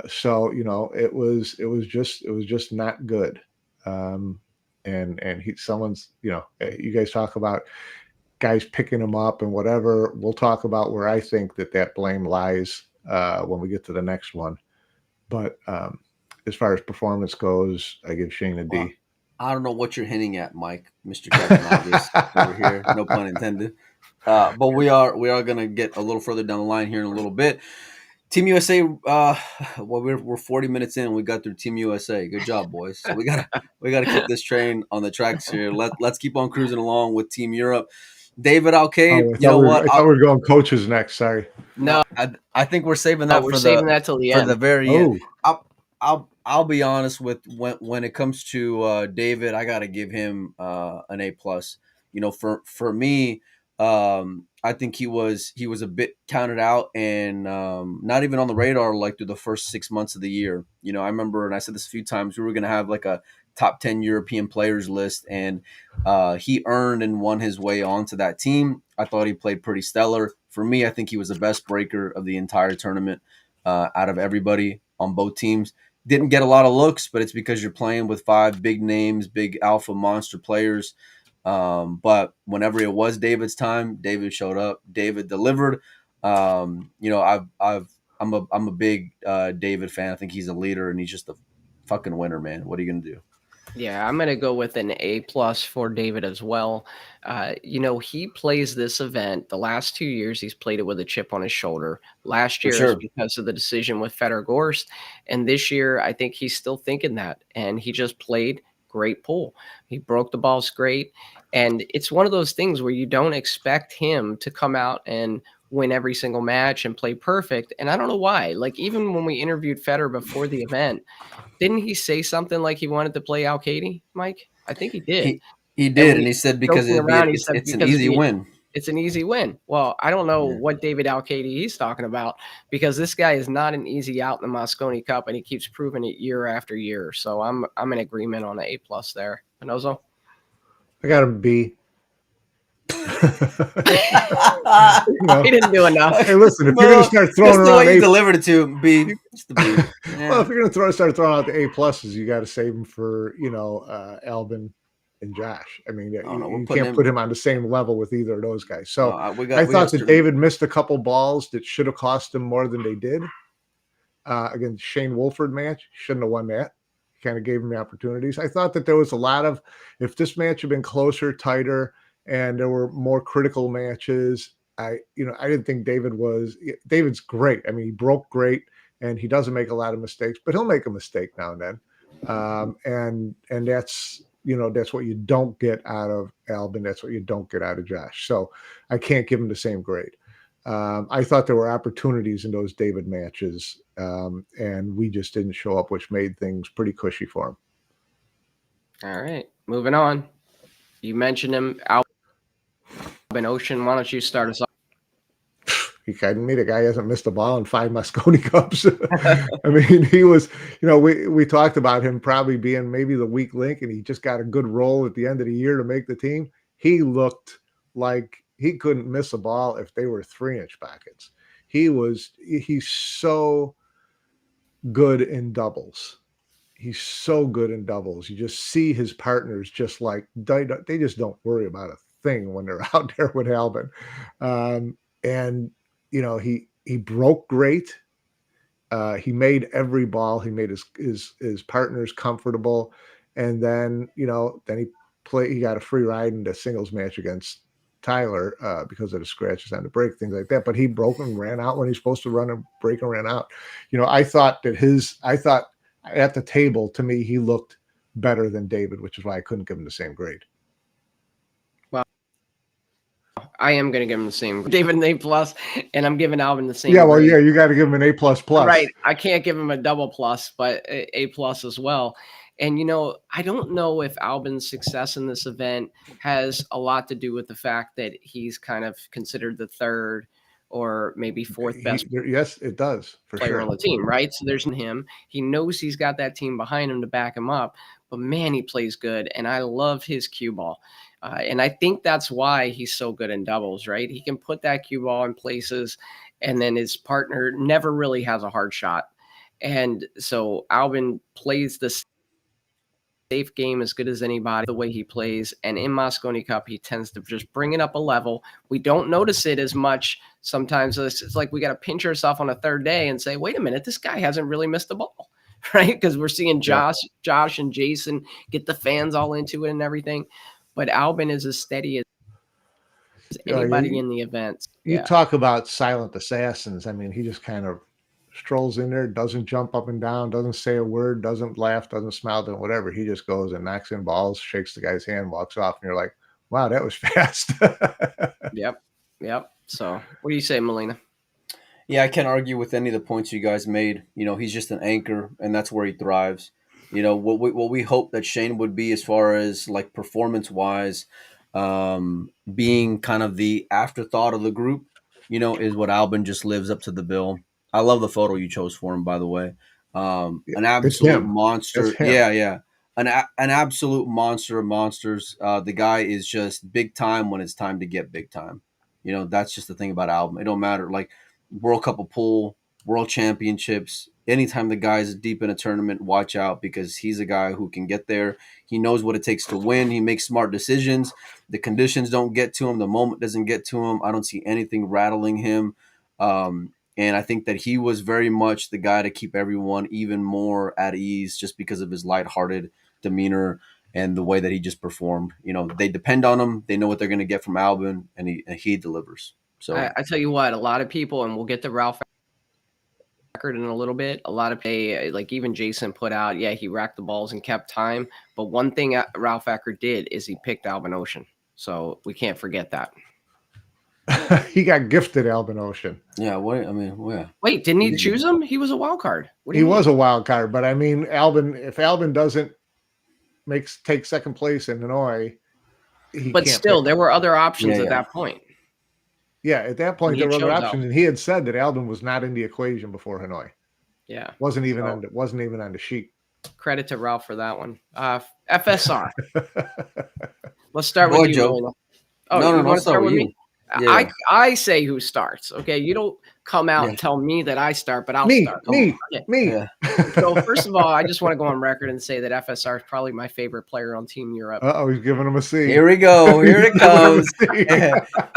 So it was just not good. And someone's, you guys talk about guys picking him up and whatever. We'll talk about where I think that blame lies when we get to the next one. But as far as performance goes, I give Shane a D. Wow. I don't know what you're hinting at, Mike, Mr. Captain Obvious over here. No pun intended. But we are gonna get a little further down the line here in a little bit. Team USA. We're 40 minutes in. We got through Team USA. Good job, boys. So we gotta keep this train on the tracks here. Let's keep on cruising along with Team Europe. David Alcaide. You know what? I thought we were going coaches next. Sorry. No, I think we're saving that. We're saving that till the end. For the very end. I'll be honest with when it comes to David, I got to give him an A+. For me, I think he was a bit counted out and not even on the radar like through the first 6 months of the year. I remember, and I said this a few times, we were going to have like a top 10 European players list, and he earned and won his way onto that team. I thought he played pretty stellar. For me, I think he was the best breaker of the entire tournament out of everybody on both teams. Didn't get a lot of looks, but it's because you're playing with 5 big names, big alpha monster players. But whenever it was David's time, David showed up. David delivered. I'm a big David fan. I think he's a leader, and he's just a fucking winner, man. What are you gonna do? Yeah, I'm gonna go with an A+ for David as well. He plays this event. The last 2 years, he's played it with a chip on his shoulder. Last year, is because of the decision with Federer Gorst, and this year, I think he's still thinking that. And he just played great pool. He broke the balls great, and it's one of those things where you don't expect him to come out and win every single match and play perfect. And I don't know why. Like, even when we interviewed Federer before the event, didn't he say something like he wanted to play Alcaide, Mike? I think he did. He did, and he said because it's an easy win. It's an easy win. Well, I don't know what David Alcaide he's talking about, because this guy is not an easy out in the Mosconi Cup, and he keeps proving it year after year. So I'm in agreement on an A+ there. Pinozo? I got a B. He didn't do enough. Hey, listen, if you're going to start throwing around the way you delivered it to B, it's the B. Yeah. Well, if you're going to start throwing out the A+, you got to save them for Albin and Josh. I mean, you can't put him on the same level with either of those guys. So I thought that David missed a couple balls that should have cost him more than they did. Against Shane Wolford match, shouldn't have won that. Kind of gave him the opportunities. I thought that there was a lot of, if this match had been closer, tighter, and there were more critical matches, I didn't think David's great. I mean, he broke great, and he doesn't make a lot of mistakes, but he'll make a mistake now and then. And that's what you don't get out of Albin. That's what you don't get out of Josh. So I can't give him the same grade. I thought there were opportunities in those David matches, and we just didn't show up, which made things pretty cushy for him. All right, moving on. You mentioned him, Albin Ouschan. Why don't you start us off? He kidding me? The guy hasn't missed a ball in 5 Mosconi Cups. I mean, he was, we talked about him probably being maybe the weak link, and he just got a good roll at the end of the year to make the team. He looked like he couldn't miss a ball if they were 3-inch pockets. He's so good in doubles. He's so good in doubles. You just see his partners just like, they just don't worry about a thing when they're out there with Albin. And he broke great. He made every ball. He made his partners comfortable. And then, then he got a free ride in the singles match against Tyler because of the scratches on the break, things like that. But he broke and ran out when he's supposed to run and break and ran out. I thought at the table, to me, he looked better than David, which is why I couldn't give him the same grade. Well, I am going to give him the same. David an A+, and I'm giving Albin the same. Yeah, well, grade. You got to give him an A++. Right. I can't give him a double plus, but A+ as well. And, I don't know if Albin's success in this event has a lot to do with the fact that he's kind of considered the third or maybe fourth best. Yes, it does. For player sure. on the team, right? So there's him. He knows he's got that team behind him to back him up. But, man, he plays good, and I love his cue ball. And I think that's why he's so good in doubles, right? He can put that cue ball in places, and then his partner never really has a hard shot. And so Albin plays the safe game as good as anybody, the way he plays. And in Mosconi Cup, he tends to just bring it up a level. We don't notice it as much. Sometimes it's like we got to pinch ourselves on a third day and say, wait a minute, this guy hasn't really missed the ball, right? Because we're seeing Josh and Jason get the fans all into it and everything. But Albin is as steady as anybody in the events. You talk about silent assassins. I mean, he just kind of strolls in there, doesn't jump up and down, doesn't say a word, doesn't laugh, doesn't smile, doesn't whatever. He just goes and knocks in balls, shakes the guy's hand, walks off, and you're like, wow, that was fast. Yep. So what do you say, Molina? Yeah, I can't argue with any of the points you guys made. He's just an anchor, and that's where he thrives. What we hope that Shane would be as far as like performance-wise, being kind of the afterthought of the group, is what Albin just lives up to the bill. I love the photo you chose for him, by the way. An absolute monster. Yeah. An absolute monster of monsters. The guy is just big time when it's time to get big time. That's just the thing about Albin. It don't matter. Like World Cup of Pool, World Championships, anytime the guy's deep in a tournament, watch out because he's a guy who can get there. He knows what it takes to win. He makes smart decisions. The conditions don't get to him. The moment doesn't get to him. I don't see anything rattling him. And I think that he was very much the guy to keep everyone even more at ease just because of his lighthearted demeanor and the way that he just performed. They depend on him. They know what they're going to get from Albin, and he delivers. So I tell you what, a lot of people, and we'll get to Ralph record in a little bit, a lot of like even Jason put out, he racked the balls and kept time. But one thing Ralph Eckert did is he picked Albin Ouschan. So we can't forget that. He got gifted Albin Ouschan. Yeah, wait, didn't he choose him? He was a wild card. He was a wild card, but I mean, if Albin doesn't take second place in Hanoi, but still, there were other options at that point. Yeah, at that point there were other options, and he had said that Albin was not in the equation before Hanoi. Yeah, wasn't even on the sheet. Credit to Ralph for that one. FSR. Let's start with you, Joe. No, start with me. Yeah. I say who starts. Okay, you don't come out and tell me that I start, but I'll start. Me. Yeah. So first of all, I just want to go on record and say that FSR is probably my favorite player on Team Europe. He's giving him a C. Here we go. Here it comes.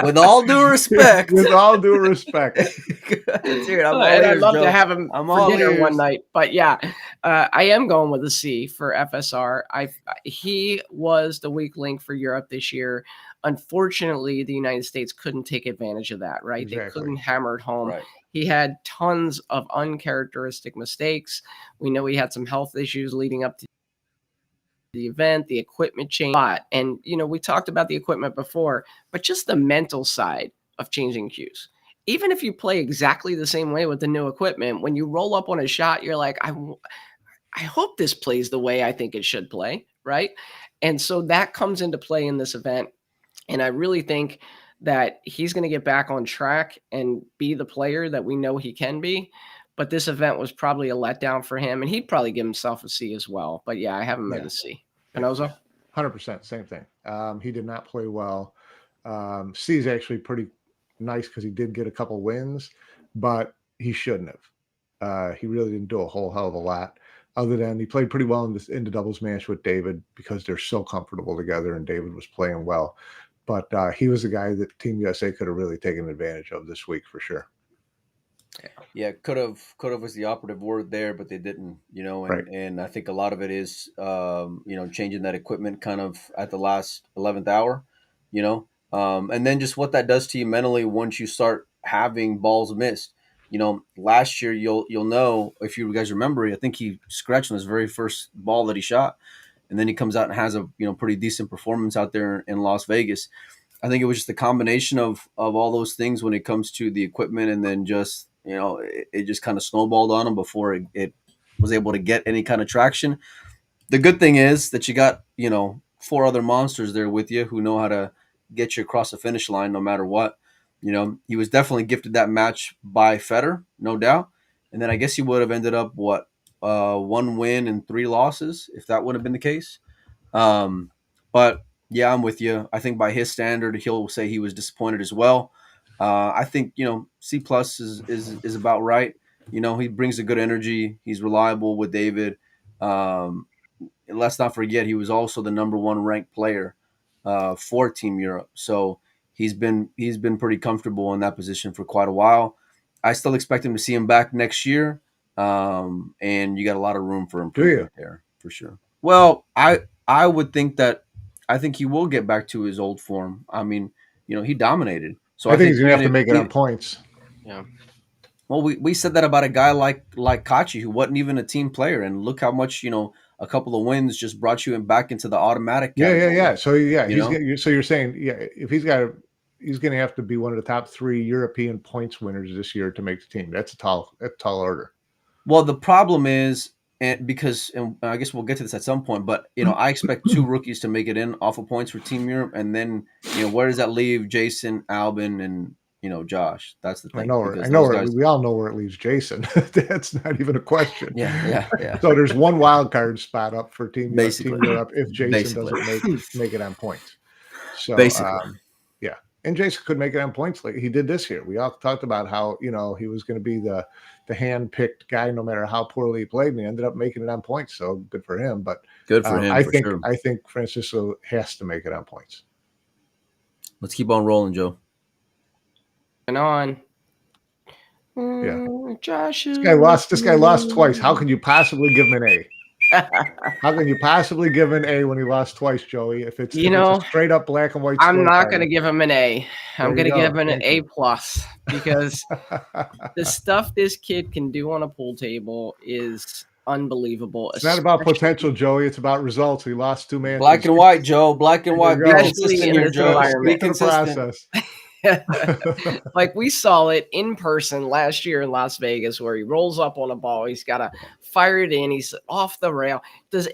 With all due respect. With all due respect. Dude, I'd love to have him for dinner one night. But I am going with a C for FSR. He was the weak link for Europe this year. Unfortunately, the United States couldn't take advantage of that, right? Exactly. They couldn't hammer it home. Right. He had tons of uncharacteristic mistakes. We know he had some health issues leading up to the event, the equipment changed a lot. And, we talked about the equipment before, but just the mental side of changing cues. Even if you play exactly the same way with the new equipment, when you roll up on a shot, you're like, I hope this plays the way I think it should play, right? And so that comes into play in this event. And I really think that he's going to get back on track and be the player that we know he can be. But this event was probably a letdown for him, and he'd probably give himself a C as well. But I have him at a C. Penozo? 100%, same thing. He did not play well. C is actually pretty nice because he did get a couple wins, but he shouldn't have. He really didn't do a whole hell of a lot. Other than he played pretty well in the doubles match with David because they're so comfortable together, and David was playing well. But he was a guy that Team USA could have really taken advantage of this week for sure. Yeah, could have was the operative word there, but they didn't, and I think a lot of it is, changing that equipment kind of at the last 11th hour, And then just what that does to you mentally once you start having balls missed. Last year you'll know, if you guys remember, I think he scratched on his very first ball that he shot, and then he comes out and has a pretty decent performance out there in Las Vegas. I think it was just a combination of all those things when it comes to the equipment, and then just it just kind of snowballed on him before it was able to get any kind of traction. The good thing is that you got 4 other monsters there with you who know how to get you across the finish line no matter what. He was definitely gifted that match by Federer, no doubt. And then I guess he would have ended up 1 win and 3 losses if that would have been the case. But yeah, I'm with you. I think by his standard, he'll say he was disappointed as well. I think C+ is about right. He brings a good energy. He's reliable with David. And let's not forget, he was also the number 1 ranked player for Team Europe. So he's been pretty comfortable in that position for quite a while. I still expect him to see him back next year, and you got a lot of room for improvement there for sure. Well, I would think that I think he will get back to his old form. I mean, he dominated. So I think he's going to have to make it on points. Yeah. Well, we said that about a guy like Kachi, who wasn't even a team player, and look how much a couple of wins just brought you back into the automatic category. Yeah. So so you're saying if he's going to have to be one of the top 3 European points winners this year to make the team. That's a tall order. Well, the problem is, and I guess we'll get to this at some point, but I expect 2 rookies to make it in off of points for Team Europe, and then where does that leave Jason, Albin, and Josh? That's the thing. I know. We all know where it leaves Jason. That's not even a question. Yeah. So there's 1 wild card spot up for Team Europe if Jason doesn't make it on points. So yeah, and Jason could make it on points like he did this year. We all talked about how he was going to be the hand-picked guy no matter how poorly he played, and he ended up making it on points. So good for him. But good for him. I think Francisco has to make it on points. Let's keep on rolling, Joe. And on. Yeah. Josh. This guy lost twice. How can you possibly give him an A? How can you possibly give him an A when he lost twice, Joey? If it's a straight up black and white. I'm not going to give him an A. I'm going to give him an A+ because the stuff this kid can do on a pool table is unbelievable. It's not about potential, Joey. It's about results. He lost 2 matches. Black and white, Joe. Black and white. Be consistent here, Joe. Be consistent. Like we saw it in person last year in Las Vegas, where he rolls up on a ball. He's got to fire it in. He's off the rail. Does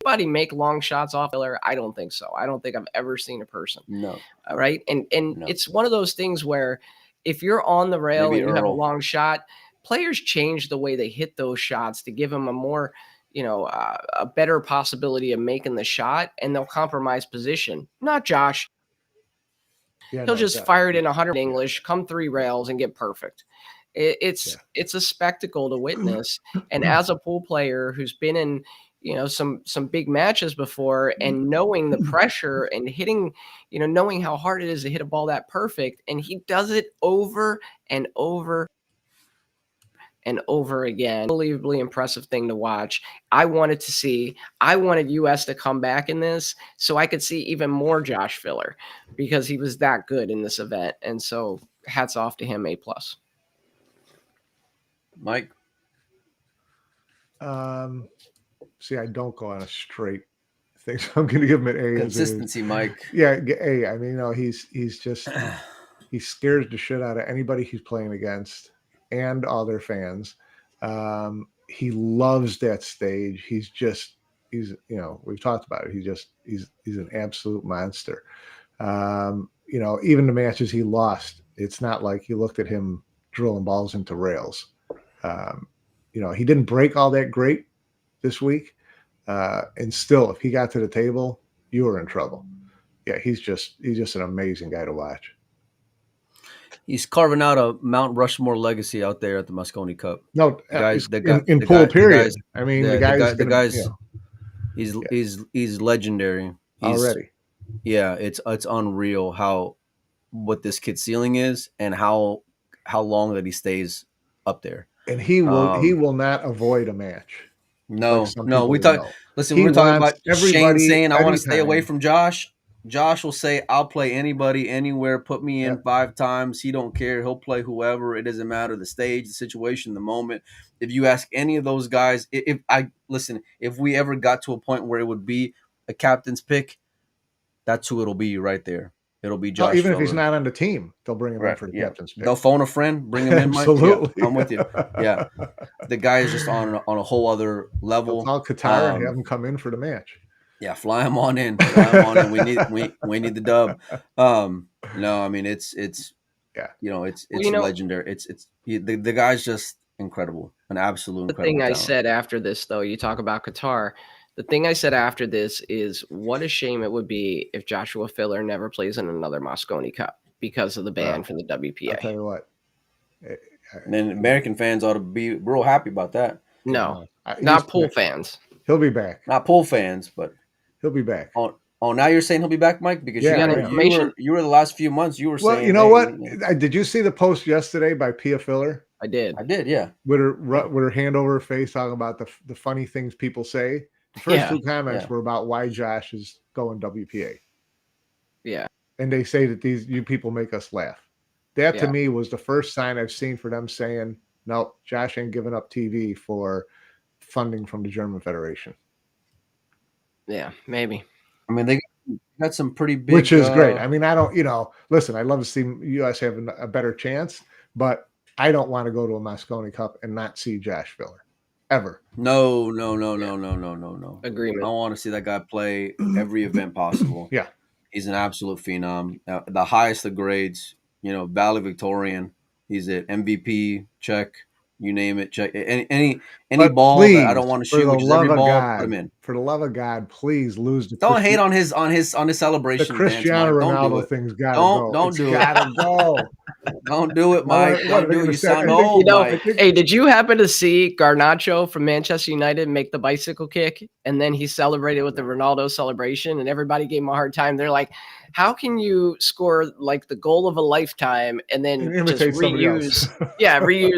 anybody make long shots off Miller? I don't think so. I don't think I've ever seen a person. No. All right. And no. It's one of those things where if you're on the rail and you have a long shot, players change the way they hit those shots to give them a more, a better possibility of making the shot, and they'll compromise position. Not Josh. He'll just fire it in 100 English, come 3 rails, and get perfect. It's a spectacle to witness. And as a pool player who's been in, some big matches before, and knowing the pressure and hitting, knowing how hard it is to hit a ball that perfect, and he does it over and over and over again. Unbelievably impressive thing to watch. I wanted US to come back in this so I could see even more Josh Filler, because he was that good in this event. And so hats off to him, A+. Mike? See, I don't go on a straight thing, so I'm going to give him an A. Consistency, Mike. Yeah, A. I mean, he's just he scares the shit out of anybody he's playing against and all their fans. He loves that stage. He's we've talked about it. He's an absolute monster. Even the matches he lost, it's not like you looked at him drilling balls into rails. He didn't break all that great this week. And still, if he got to the table, you were in trouble. Yeah, he's just an amazing guy to watch. He's carving out a Mount Rushmore legacy out there at the Mosconi Cup. No, in pool period. I mean, the guy's he's legendary already. Yeah, it's unreal what this kid's ceiling is, and how long that he stays up there. And he will not avoid a match. No. We talk. Listen, we're talking about Shane saying, "I want to stay away from Josh." Josh will say, "I'll play anybody, anywhere. Put me in 5 times. He don't care. He'll play whoever. It doesn't matter the stage, the situation, the moment." If you ask any of those guys, if we ever got to a point where it would be a captain's pick, that's who it'll be right there. It'll be Josh. Even if he's not on the team, they'll bring him in for the captain's pick. They'll phone a friend, bring him in. Absolutely, I'm with you. Yeah, the guy is just on a whole other level. I'll call Qatar and have him come in for the match. Yeah, fly him on in. We need the dub. No, I mean it's legendary. It's the guy's just incredible, an absolute incredible thing talent. I said after this, though, you talk about Qatar. The thing I said after this is what a shame it would be if Joshua Filler never plays in another Mosconi Cup because of the ban from the WPA. I'll tell you what. And then American fans ought to be real happy about that. No, not pool fans. He'll be back. Not pool fans, but he'll be back. Oh, now you're saying he'll be back, Mike? Because you were the last few months you were saying. Well, you know what? Did you see the post yesterday by Pia Filler? I did, yeah. With her hand over her face talking about the funny things people say. The first 2 comments were about why Josh is going WPA. Yeah. And they say that you people make us laugh. That to me was the first sign I've seen for them saying, no, Josh ain't giving up TV for funding from the German Federation. Yeah, maybe. I mean, they got some pretty big. Which is great. I mean, I don't, listen, I'd love to see U.S. have a better chance, but I don't want to go to a Mosconi Cup and not see Josh Filler. Ever. No. Agreement. I want to see that guy play every event possible. Yeah. He's an absolute phenom. The highest of grades, valedictorian. He's at MVP, check, you name it, check. Any ball please, that I don't want to shoot, which is every ball, put him in. For the love of God, please lose the Don't hate on his celebration. The Cristiano Ronaldo thing's gotta go. Don't do it. Gotta go. Don't do it, Mike. Don't do it. You sound old, Mike. Hey, did you happen to see Garnacho from Manchester United make the bicycle kick? And then he celebrated with the Ronaldo celebration, and everybody gave him a hard time. They're like, how can you score like the goal of a lifetime and then just reuse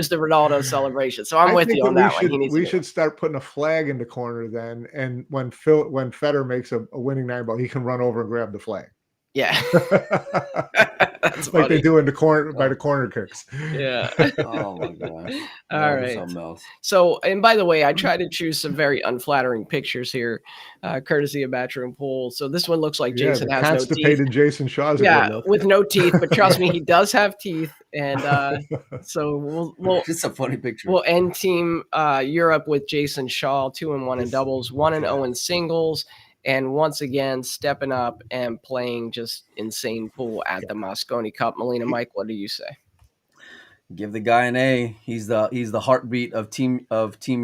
the Ronaldo celebration? So I'm with you on that one. We should start putting a flag in the corner then, and when Federer makes a winning 9-ball, he can run over and grab the flag. Yeah. That's like they do in the corner by the corner kicks. Yeah. Oh my gosh. All right. Something else. So, and by the way, I try to choose some very unflattering pictures here, courtesy of Matchroom Pool. So this one looks like Jason has no teeth. Constipated Jason Shaw's with no teeth, but trust me, he does have teeth. And so we'll it's a funny picture. We'll end Team Europe with Jason Shaw, 2-1 in doubles, 1-0 in singles. And once again, stepping up and playing just insane pool at the Mosconi Cup. Melina, Mike, what do you say? Give the guy an A. He's the heartbeat of Team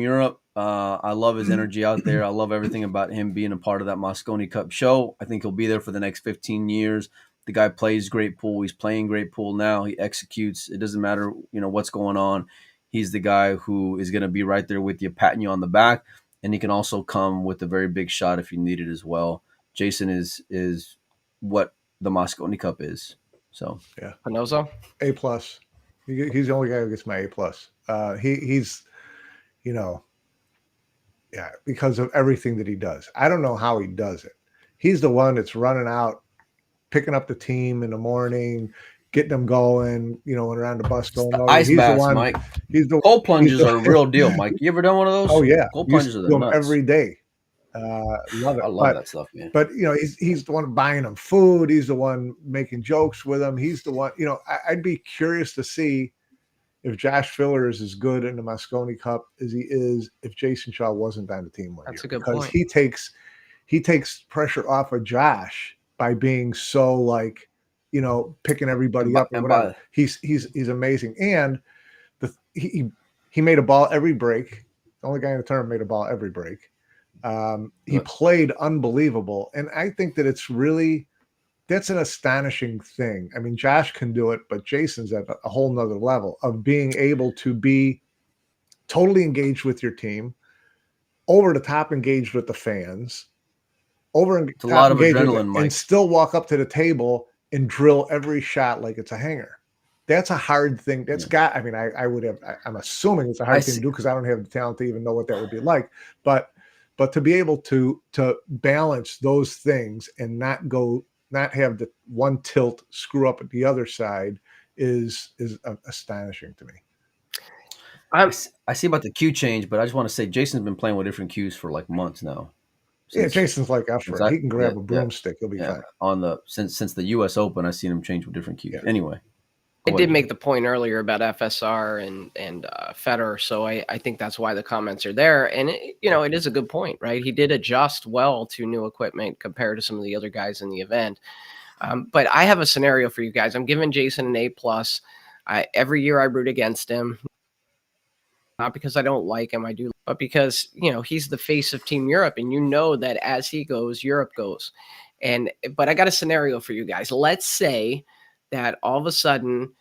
Europe. I love his energy out there. I love everything about him being a part of that Mosconi Cup show. I think he'll be there for the next 15 years. The guy plays great pool. He's playing great pool now. He executes. It doesn't matter, what's going on. He's the guy who is going to be right there with you, patting you on the back. And he can also come with a very big shot if you need it as well. Jason is what the Mosconi Cup is. So yeah, Panozo, A+. He's the only guy who gets my A+. He's, because of everything that he does. I don't know how he does it. He's the one that's running out, picking up the team in the morning, getting them going, around the bus going over. Ice baths, Mike. Cold plunges are a real deal, Mike. You ever done one of those? Oh yeah, cold plunges are the nuts. Every day. Love it. I love that stuff, man. But he's the one buying them food. He's the one making jokes with them. He's the one. I'd be curious to see if Josh Filler is as good in the Mosconi Cup as he is if Jason Shaw wasn't on the team one year. That's a good point. Because he takes pressure off of Josh by being so picking everybody up and whatever. He's amazing. And he made a ball every break. The only guy in the tournament made a ball every break. He played unbelievable. And I think that that's an astonishing thing. I mean, Josh can do it, but Jason's at a whole nother level of being able to be totally engaged with your team, over the top engaged with the fans, it's a lot of adrenaline, Mike. And still walk up to the table and drill every shot like it's a hanger. That's a hard thing. I'm assuming it's a hard thing to do because I don't have the talent to even know what that would be like. But to be able to balance those things and not not have the one tilt screw up at the other side is astonishing to me. I see about the cue change, but I just want to say Jason's been playing with different cues for like months now. Jason's like Effort. He can grab a broomstick. He'll be fine. Since the U.S. Open, I've seen him change with different cues. Yeah. Anyway. I did make the point earlier about FSR and Federer, so I think that's why the comments are there. And, it is a good point, right? He did adjust well to new equipment compared to some of the other guys in the event. But I have a scenario for you guys. I'm giving Jason an A+. Every year I root against him. Not because I don't like him, I do, but because, he's the face of Team Europe, and that as he goes, Europe goes. But I got a scenario for you guys. Let's say that all of a sudden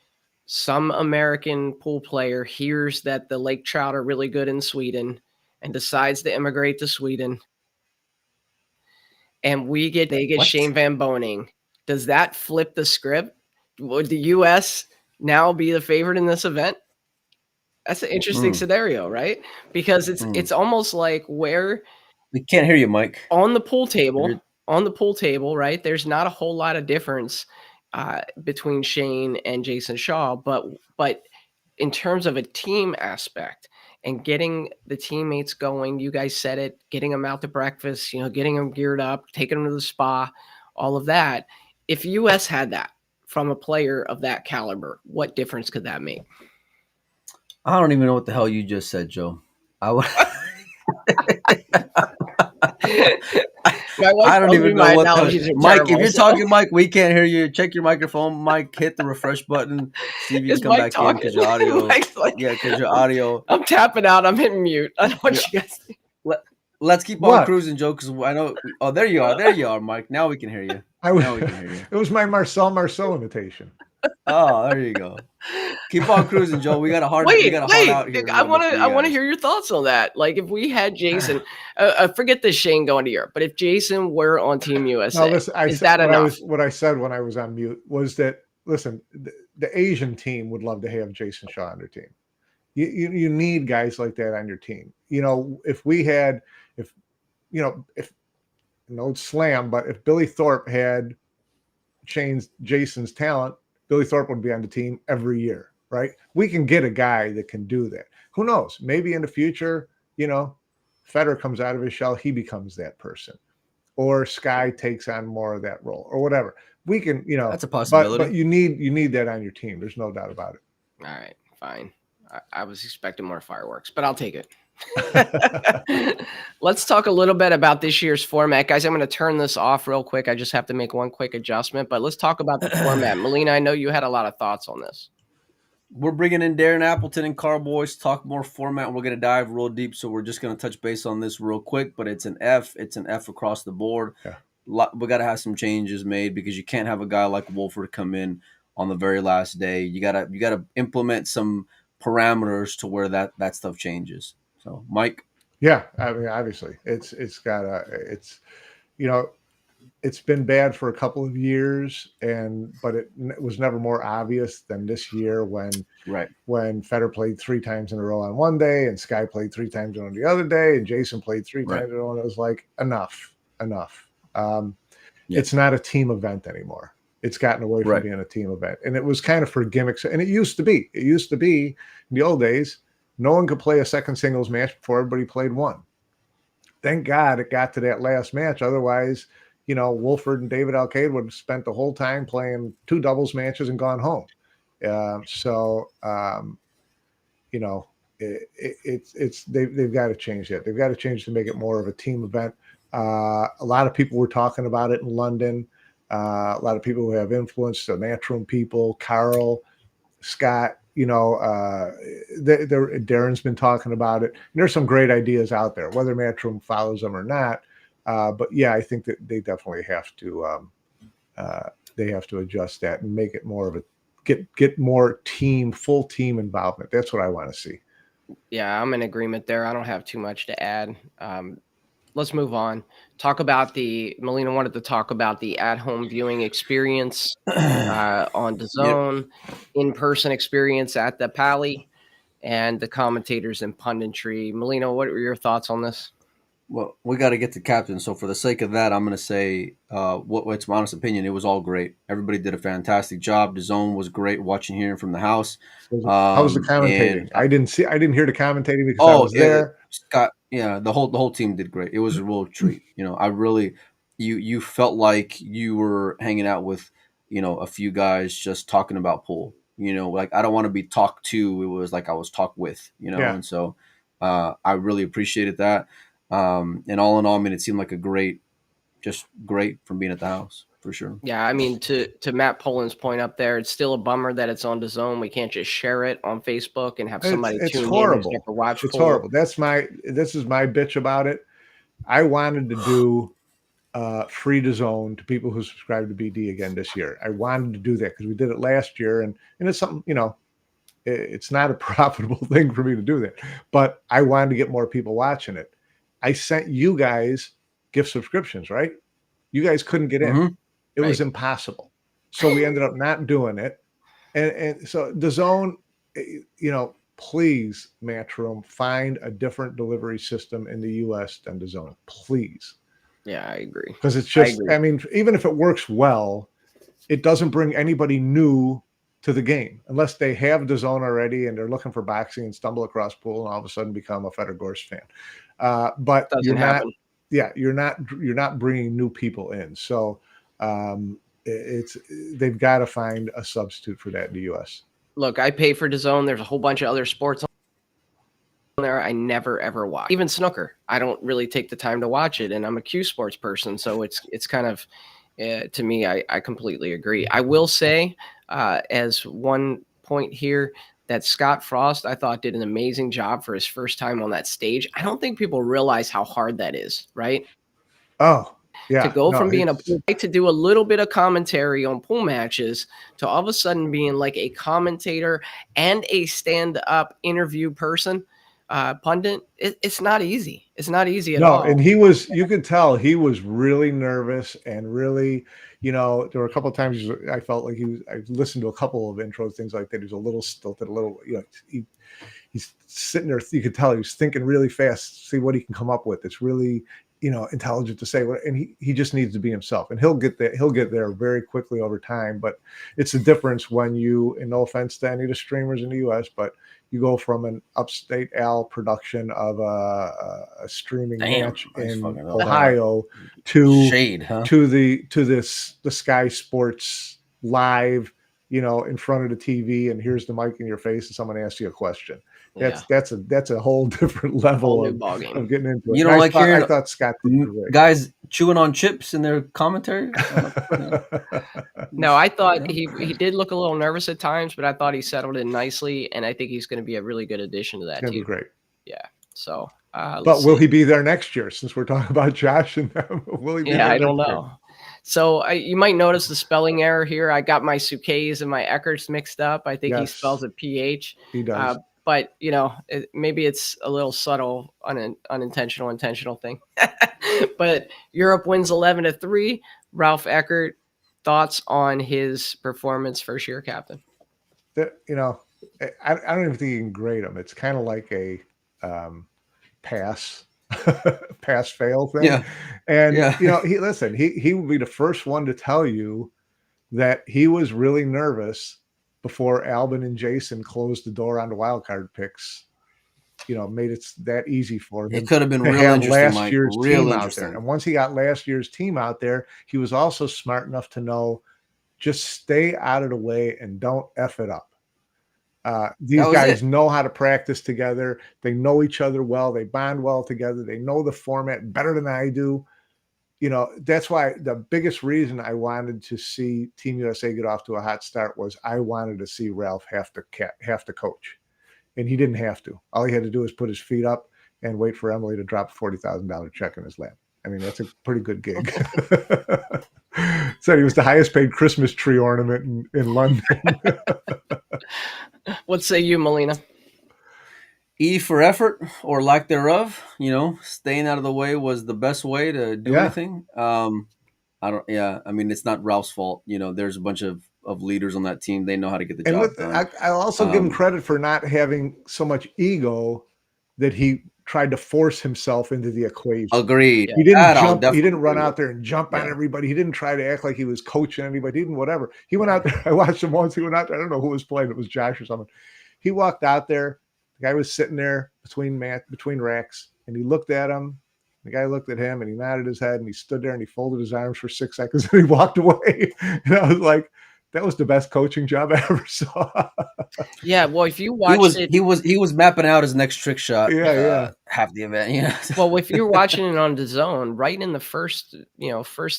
some American pool player hears that the lake trout are really good in Sweden and decides to immigrate to Sweden, and they get what? Shane Van Boening. Does that flip the script? Would the U.S. now be the favorite in this event? That's an interesting scenario, right? Because it's almost like where we can't hear you, Mike. On the pool table, right? There's not a whole lot of difference between Shane and Jason Shaw, but in terms of a team aspect and getting the teammates going, you guys said it, getting them out to breakfast, getting them geared up, taking them to the spa, all of that. If U.S. had that from a player of that caliber, what difference could that make? I don't even know what the hell you just said, Joe. I don't even know what Mike, if you're talking, Mike, we can't hear you. Check your microphone, Mike. Hit the refresh button. See if you can come back in because your audio. Because your audio. I'm tapping out. I'm hitting mute. I don't want you guys to... Let's keep on cruising, Joe, because I know. Oh, there you are. There you are, Mike. Now we can hear you. Now we can hear you. It was my Marcel imitation. Oh, there you go. Keep on cruising, Joe. We got a hard out here. I want to hear your thoughts on that. Like if we had Jason, forget the Shane going to Europe, but if Jason were on Team USA, what I said when I was on mute was that listen, the Asian team would love to have Jason Shaw on their team. You need guys like that on your team. If no slam, but if Billy Thorpe had Jason's talent, Billy Thorpe would be on the team every year, right? We can get a guy that can do that. Who knows? Maybe in the future, Federer comes out of his shell, he becomes that person. Or Sky takes on more of that role or whatever. We can, that's a possibility. But you need that on your team. There's no doubt about it. All right, fine. I was expecting more fireworks, but I'll take it. Let's talk a little bit about this year's format, guys. I'm going to turn this off real quick. I just have to make one quick adjustment, but let's talk about the format. Melina, I know you had a lot of thoughts on this. We're bringing in Darren Appleton and Carboys to talk more format. We're going to dive real deep, so we're just going to touch base on this real quick, but it's an F. It's an F across the board. Yeah. We got to have some changes made because you can't have a guy like Wolford come in on the very last day. You got to implement some parameters to where that stuff changes. So, Mike. Yeah, I mean, obviously, it's been bad for a couple of years, but it was never more obvious than this year when Federer played 3 times in a row on one day and Sky played 3 times on the other day and Jason played 3 times in a row. And it was like enough. It's not a team event anymore. It's gotten away from being a team event, and it was kind of for gimmicks. And it used to be in the old days. No one could play a second singles match before everybody played one. Thank God it got to that last match. Otherwise, Wolford and David Alcaide would have spent the whole time playing 2 doubles matches and gone home. They've got to change that. They've got to change to make it more of a team event. A lot of people were talking about it in London. A lot of people who have influence, the Matchroom people, Carl, Scott. Darren's been talking about it. And there's some great ideas out there, whether Matchroom follows them or not. But yeah, I think that they definitely have to adjust that and make it more of a get more full team involvement. That's what I want to see. Yeah, I'm in agreement there. I don't have too much to add. Let's move on. Melina wanted to talk about the at-home viewing experience on DAZN, in-person experience at the Pally, and the commentators and punditry. Melina, what were your thoughts on this? Well, we got to get to captain. So for the sake of that, I'm going to say what's my honest opinion. It was all great. Everybody did a fantastic job. The zone was great watching here from the house. How was the And commentating? I didn't hear the commentating because I was there. Scott, yeah, the whole team did great. It was a real treat. I really, you felt like you were hanging out with, a few guys just talking about pool. Like I don't want to be talked to. It was like I was talked with. Yeah. And so I really appreciated that. And all in all, I mean, it seemed like just great from being at the house for sure. Yeah, I mean, to Matt Poland's point up there, it's still a bummer that it's on DAZN. We can't just share it on Facebook and have somebody tune horrible. in and watch. It's horrible. This is my bitch about it. I wanted to do free DAZN to people who subscribe to BD again this year. I wanted to do that because we did it last year, and it's something, it's not a profitable thing for me to do that, but I wanted to get more people watching it. I sent you guys gift subscriptions, right? You guys couldn't get in. Mm-hmm. It was impossible. So we ended up not doing it. And so DAZN, please, Matchroom, find a different delivery system in the US than DAZN, please. Yeah, I agree. Because it's just, I mean, even if it works well, it doesn't bring anybody new to the game unless they have DAZN already and they're looking for boxing and stumble across pool and all of a sudden become a Federgorst fan. But you're not bringing new people in. So they've got to find a substitute for that in the US. Look, I pay for DAZN. There's a whole bunch of other sports on there I never ever watch. Even snooker, I don't really take the time to watch it, and I'm a Q Sports person, so it's kind of to me, I completely agree. I will say, as one point here, that Scott Frost, I thought, did an amazing job for his first time on that stage. I don't think people realize how hard that is, right? Oh, yeah. To go from being to do a little bit of commentary on pool matches to all of a sudden being like a commentator and a stand-up interview person, pundit, it's not easy. It's not easy at all. And you could tell he was really nervous and really, there were a couple of times I felt like I listened to a couple of intros, things like that. He was a little stilted, a little, he's sitting there. You could tell he was thinking really fast, see what he can come up with. It's really, intelligent to say, and he just needs to be himself, and he'll get there very quickly over time. But it's a difference when and no offense to any of the streamers in the US, but you go from an upstate Al production of a streaming match in Ohio to the Sky Sports live, in front of the TV, and here's the mic in your face, and someone asks you a question. That's a whole different level of getting into it. I thought Scott did great. Guys chewing on chips in their commentary. No, I thought he did look a little nervous at times, but I thought he settled in nicely, and I think he's going to be a really good addition to that team. Be great. Yeah. So, but will he be there next year? Since we're talking about Josh and them, will he be there? I don't know. So you might notice the spelling error here. I got my Sukays and my Eckerts mixed up. I think he spells it PH. He does. But, maybe it's a little subtle, intentional thing. But Europe wins 11-3. Ralph Eckert, thoughts on his performance first year captain? I don't even think you can grade him. It's kind of like a pass fail thing. Yeah. And, he would be the first one to tell you that he was really nervous before Albin and Jason closed the door on the wild card picks, made it that easy for him. It could have been real interesting, last year's team out there. And once he got last year's team out there, he was also smart enough to know, just stay out of the way and don't F it up. These guys know how to practice together. They know each other well. They bond well together. They know the format better than I do. That's why the biggest reason I wanted to see Team USA get off to a hot start was I wanted to see Ralph have to coach, and he didn't have to. All he had to do was put his feet up and wait for Emily to drop a $40,000 check in his lap. I mean, that's a pretty good gig. Said he was the highest paid Christmas tree ornament in London. What say you, Melina? E for effort or lack thereof, staying out of the way was the best way to do anything. I mean, it's not Ralph's fault. There's a bunch of leaders on that team. They know how to get the job done. I'll also give him credit for not having so much ego that he tried to force himself into the equation. Agreed. He didn't That I'll jump. He definitely didn't run agree out with. there and jump on Yeah. everybody. He didn't try to act like he was coaching anybody. He didn't whatever. He went out there. I watched him once. He went out there. I don't know who was playing. It was Josh or someone. He walked out there. The guy was sitting there between racks, and he looked at him. The guy looked at him, and he nodded his head, and he stood there, and he folded his arms for 6 seconds, and he walked away. And I was like, that was the best coaching job I ever saw. Yeah, well, if you watched he was mapping out his next trick shot. Yeah. Half the event. Yeah. Well, if you're watching it on the zone, right in the first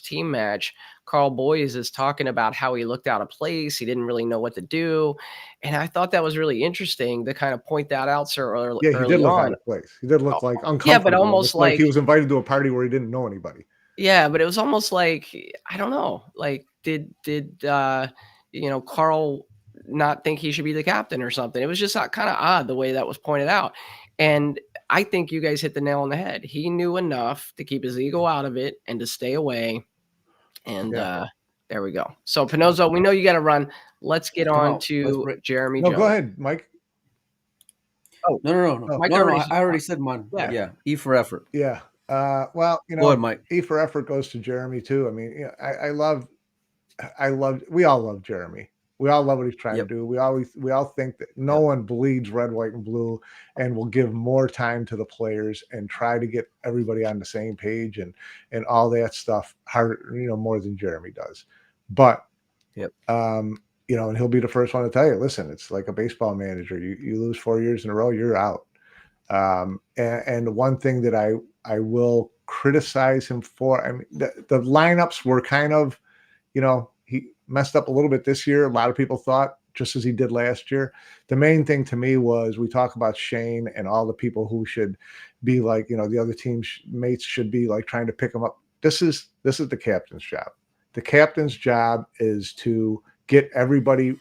team match, Carl Boyes is talking about how he looked out of place. He didn't really know what to do. And I thought that was really interesting to kind of point that out so early, yeah, he did look on. out of place. He did look like uncomfortable. Yeah, but almost like he was invited to a party where he didn't know anybody. Yeah, but it was almost like, I don't know, like did Carl not think he should be the captain or something? It was just kind of odd the way that was pointed out. And I think you guys hit the nail on the head. He knew enough to keep his ego out of it and to stay away. And there we go. So Pinozzo, we know you got to run. Let's get on to Jeremy Jones. Go ahead, Mike. Oh, no. Mike I already said mine. Yeah. E for effort. Yeah. Well, Go ahead, Mike. E for effort goes to Jeremy too. I mean, we all love Jeremy. We all love what he's trying to do. We all think that no one bleeds red, white, and blue, and will give more time to the players and try to get everybody on the same page and all that stuff more than Jeremy does. But and he'll be the first one to tell you, listen, it's like a baseball manager. You lose 4 years in a row, you're out. And one thing that I will criticize him for, I mean, the lineups were kind of, he messed up a little bit this year. A lot of people thought, just as he did last year. The main thing to me was, we talk about Shane and all the people who should be like, the other team's mates should be like trying to pick him up. This is the captain's job. The captain's job is to get everybody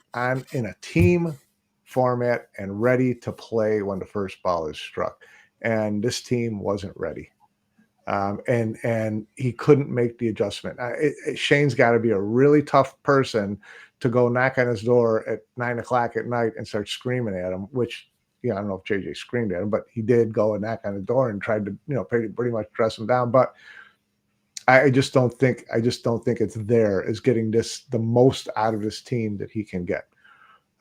in a team format and ready to play when the first ball is struck. And this team wasn't ready. And he couldn't make the adjustment. Shane's got to be a really tough person to go knock on his door at 9:00 at night and start screaming at him, which, I don't know if JJ screamed at him, but he did go and knock on the door and tried to, pretty much dress him down. But I just don't think it's there as getting the most out of this team that he can get.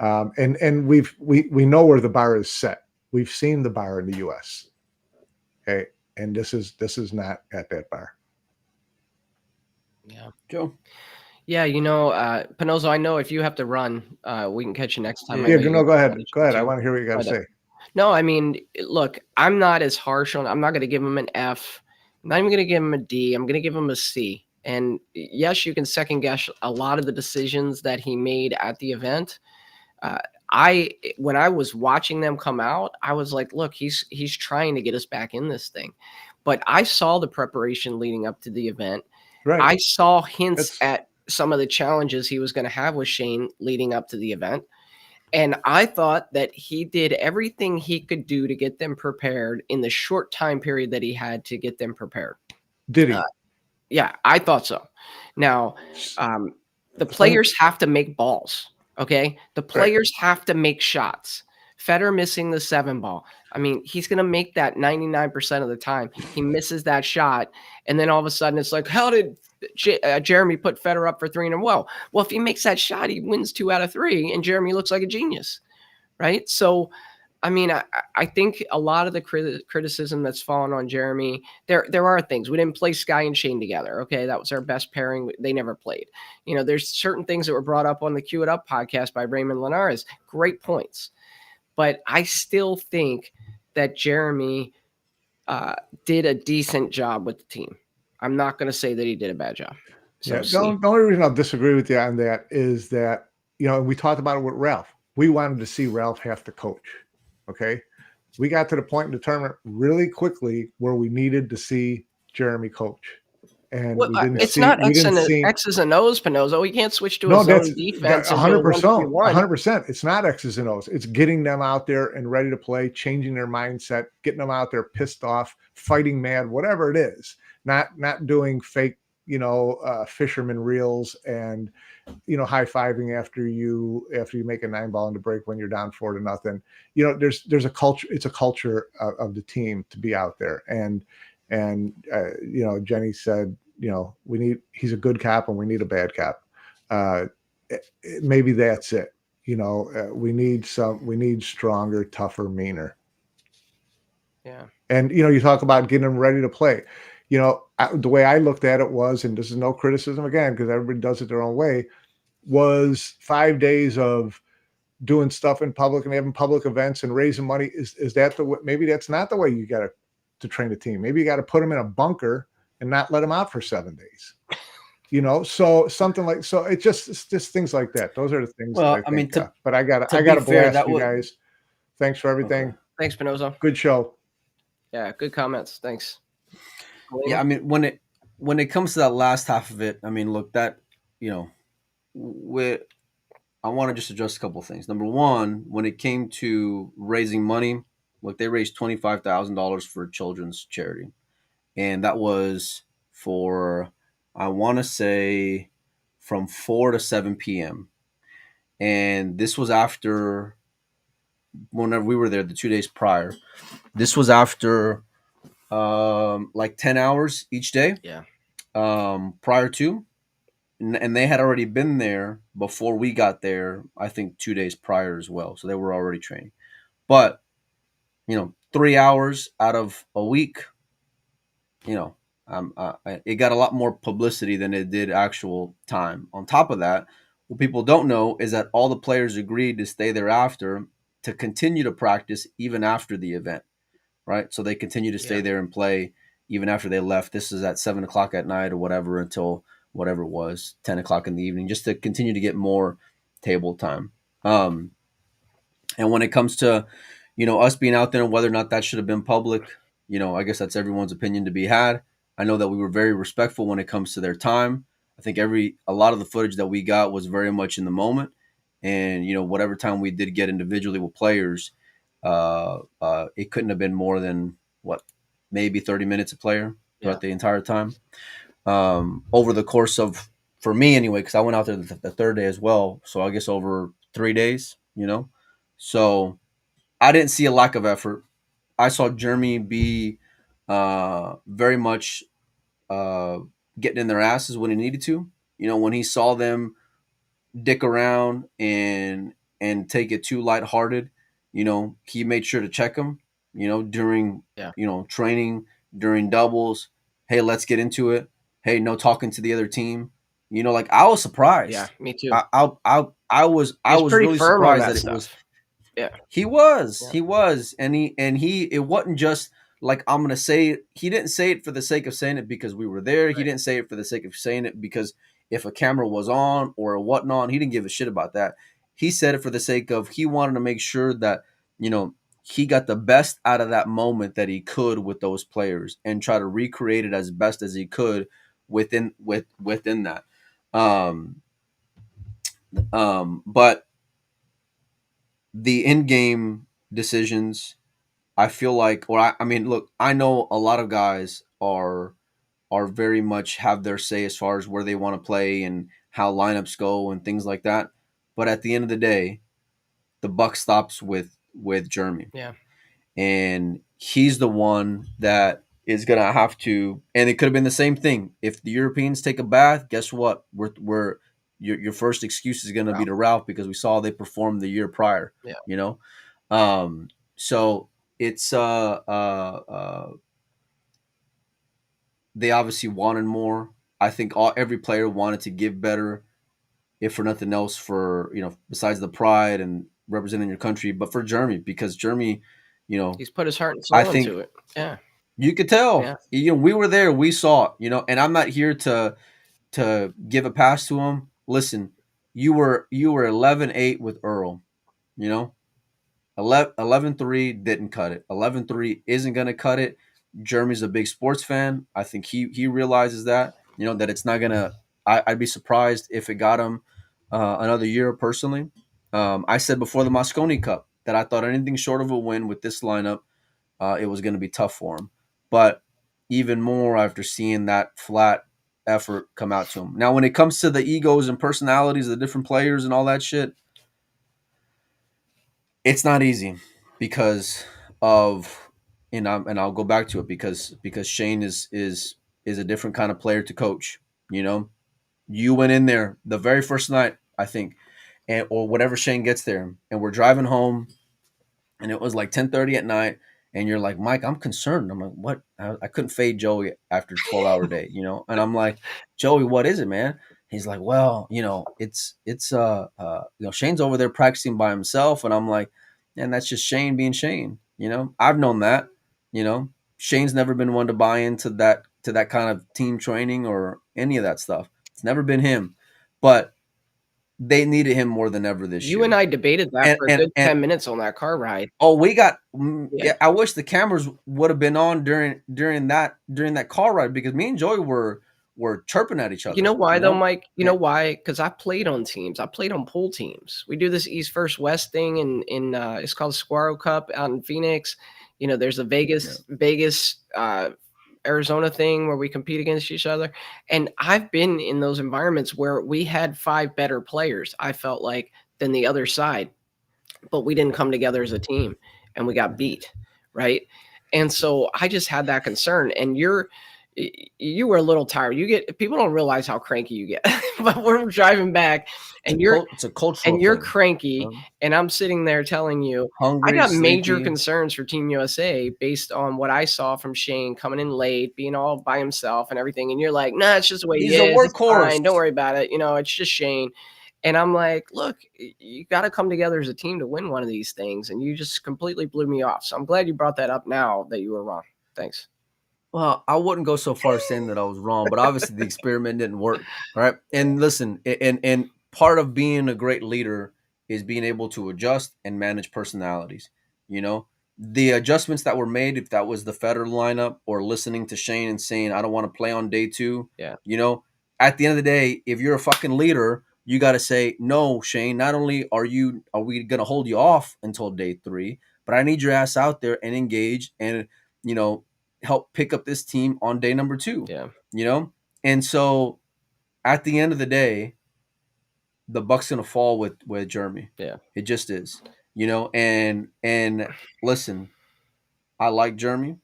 And we know where the bar is set. We've seen the bar in the US. Okay. And this is not at that bar. Yeah. Joe. Yeah, Pinozzo, I know if you have to run, we can catch you next time. Yeah, go ahead. Go ahead. I want to hear what you got to say. No, I mean, look, I'm not as harsh on. I'm not going to give him an F. I'm not even going to give him a D. I'm going to give him a C. And yes, you can second guess a lot of the decisions that he made at the event. When I was watching them come out, I was like, look, he's trying to get us back in this thing. But I saw the preparation leading up to the event. Right. I saw hints at some of the challenges he was going to have with Shane leading up to the event. And I thought that he did everything he could do to get them prepared in the short time period that he had to get them prepared. Did he? Yeah, I thought so. Now, the players have to make balls. Okay. The players have to make shots. Federer missing the 7 ball. I mean, he's going to make that 99% of the time. He misses that shot. And then all of a sudden it's like, how did Jeremy put Federer up for 3 in a row? Well, if he makes that shot, he wins 2 out of 3 and Jeremy looks like a genius. Right. So, I mean, I think a lot of the criticism that's fallen on Jeremy, there are things. We didn't play Sky and Shane together. Okay, that was our best pairing. They never played. There's certain things that were brought up on the Cue It Up podcast by Raymond Linares. Great points. But I still think that Jeremy did a decent job with the team. I'm not going to say that he did a bad job. So the only reason I'll disagree with you on that is that, we talked about it with Ralph. We wanted to see Ralph have to coach. Okay. We got to the point in the tournament really quickly where we needed to see Jeremy coach. And we didn't it's not X's and O's, Pinozzo. We can't switch to a zone defense. 100%. 100%. It's not X's and O's. It's getting them out there and ready to play, changing their mindset, getting them out there pissed off, fighting mad, whatever it is. Not doing fake, fisherman reels and high-fiving after you make a 9-ball in the break when you're down 4-0. There's a culture. It's a culture of the team to be out there. And Jenny said, he's a good cap and we need a bad cap. Maybe that's it. We need stronger, tougher, meaner. Yeah. And, you talk about getting them ready to play. The way I looked at it was, and this is no criticism again, because everybody does it their own way, was 5 days of doing stuff in public and having public events and raising money. Is that the way? Maybe that's not the way you got to train a team. Maybe you got to put them in a bunker and not let them out for 7 days. So something like, so it's just things like that. Those are the things. Well, that I think, but I got to blast you guys. Thanks for everything. Okay. Thanks, Spinoza. Good show. Yeah, good comments. Thanks. Yeah, I mean, when it comes to that last half of it, I mean, look, that I want to just address a couple of things. Number one, when it came to raising money, look, they raised $25,000 for a children's charity, and that was for, I want to say, from 4 to 7 p.m. And this was after, whenever we were there, the 2 days prior. This was after like 10 hours each day. Yeah. Prior to, and they had already been there before we got there, I think 2 days prior as well. So they were already training. But, 3 hours out of a week, it got a lot more publicity than it did actual time. On top of that, what people don't know is that all the players agreed to stay there after to continue to practice even after the event, right? So they continue to stay there and play even after they left. This is at 7 o'clock at night or whatever until whatever it was, 10 o'clock in the evening, just to continue to get more table time. And when it comes to, us being out there and whether or not that should have been public, I guess that's everyone's opinion to be had. I know that we were very respectful when it comes to their time. I think a lot of the footage that we got was very much in the moment. And, whatever time we did get individually with players, it couldn't have been more than maybe 30 minutes a player throughout the entire time. Over the course of, for me anyway, because I went out there the third day as well. So I guess over 3 days, So I didn't see a lack of effort. I saw Jeremy be very much getting in their asses when he needed to. When he saw them dick around and take it too lighthearted, he made sure to check them, during, training, during doubles. Hey, let's get into it. Hey, no talking to the other team. I was surprised. Yeah, me too. I was really surprised that it was. Yeah, he was. And it wasn't just like, I'm going to say it. He didn't say it for the sake of saying it because we were there. Right. He didn't say it for the sake of saying it because if a camera was on or whatnot, he didn't give a shit about that. He said it for the sake of, he wanted to make sure that, he got the best out of that moment that he could with those players and try to recreate it as best as he could within that. But the in-game decisions, I feel like, look, I know a lot of guys are very much have their say as far as where they want to play and how lineups go and things like that. But at the end of the day, the buck stops with Jeremy. Yeah. And he's the one that is going to have to, and it could have been the same thing. If the Europeans take a bath, guess what? Your first excuse is going to be to Ralph because we saw they performed the year prior. Yeah. So it's they obviously wanted more. I think every player wanted to give better, if for nothing else, for besides the pride and representing your country, but for Jeremy, because Jeremy, he's put his heart and soul into it. Yeah, you could tell. Yeah. We were there, we saw it. And I'm not here to give a pass to him. Listen, you were 11-8 with Earl. 11-3 didn't cut it. 11-3 isn't going to cut it. Jeremy's a big sports fan. I think he realizes that, that it's not going to – I'd be surprised if it got him another year personally. I said before the Mosconi Cup that I thought anything short of a win with this lineup, it was going to be tough for him. But even more after seeing that flat effort come out to him. Now, when it comes to the egos and personalities of the different players and all that shit, it's not easy because of, and I'll go back to it because Shane is a different kind of player to coach. You know, you went in there the very first night, I think, and or whatever Shane gets there, and we're driving home, and it was like 10:30 at night, and you're like, Mike, I'm concerned. I'm like, what? I couldn't fade Joey after 12-hour day, you know, and I'm like, Joey, what is it, man? He's like, well, you know, it's Shane's over there practicing by himself, and I'm like, and that's just Shane being Shane, you know. I've known that, you know. Shane's never been one to buy into that kind of team training or any of that stuff. It's never been him, but they needed him more than ever this year. You and I debated that for a good 10 minutes on that car ride. Oh, we got yeah. I wish the cameras would have been on during that car ride, because me and Joey were chirping at each other. You know why though, Mike? You know why? Because I played on teams. I played on pool teams. We do this East First West thing in it's called the Squirrel Cup out in Phoenix. You know, there's a Vegas Arizona thing where we compete against each other. And I've been in those environments where we had 5 better players, I felt like, than the other side, but we didn't come together as a team and we got beat. Right. And so I just had that concern, and you were a little tired. People don't realize how cranky you get, but we're driving back and it's a cultural and you're thing. cranky. And I'm sitting there telling you, hungry, I got major sleepy concerns for Team USA based on what I saw from Shane coming in late, being all by himself and everything. And you're like, nah, it's just the way He's he a is. workhorse. It's fine. Don't worry about it. You know, it's just Shane. And I'm like, look, you got to come together as a team to win one of these things. And you just completely blew me off. So I'm glad you brought that up now that you were wrong. Thanks. Well, I wouldn't go so far as saying that I was wrong, but obviously the experiment didn't work. All right. And listen, and part of being a great leader is being able to adjust and manage personalities. You know, the adjustments that were made, if that was the Federer lineup or listening to Shane and saying, I don't want to play on day 2. Yeah. You know, at the end of the day, if you're a fucking leader, you got to say, no, Shane, not only are we going to hold you off until day 3, but I need your ass out there and engage and, you know, help pick up this team on day number 2. Yeah. You know? And so at the end of the day, the buck's gonna fall with Jeremy. Yeah. It just is. You know, and listen, I like Jeremy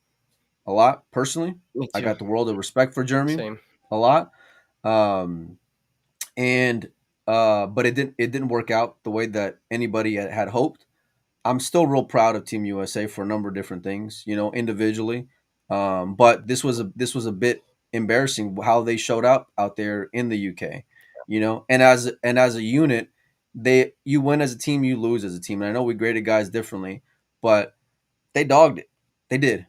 a lot personally. I got the world of respect for Jeremy. Same. A lot. And but it didn't work out the way that anybody had hoped. I'm still real proud of Team USA for a number of different things, you know, individually. But this was a bit embarrassing how they showed up out there in the UK, you know. And as a unit, you win as a team, you lose as a team. And I know we graded guys differently, but they dogged it. They did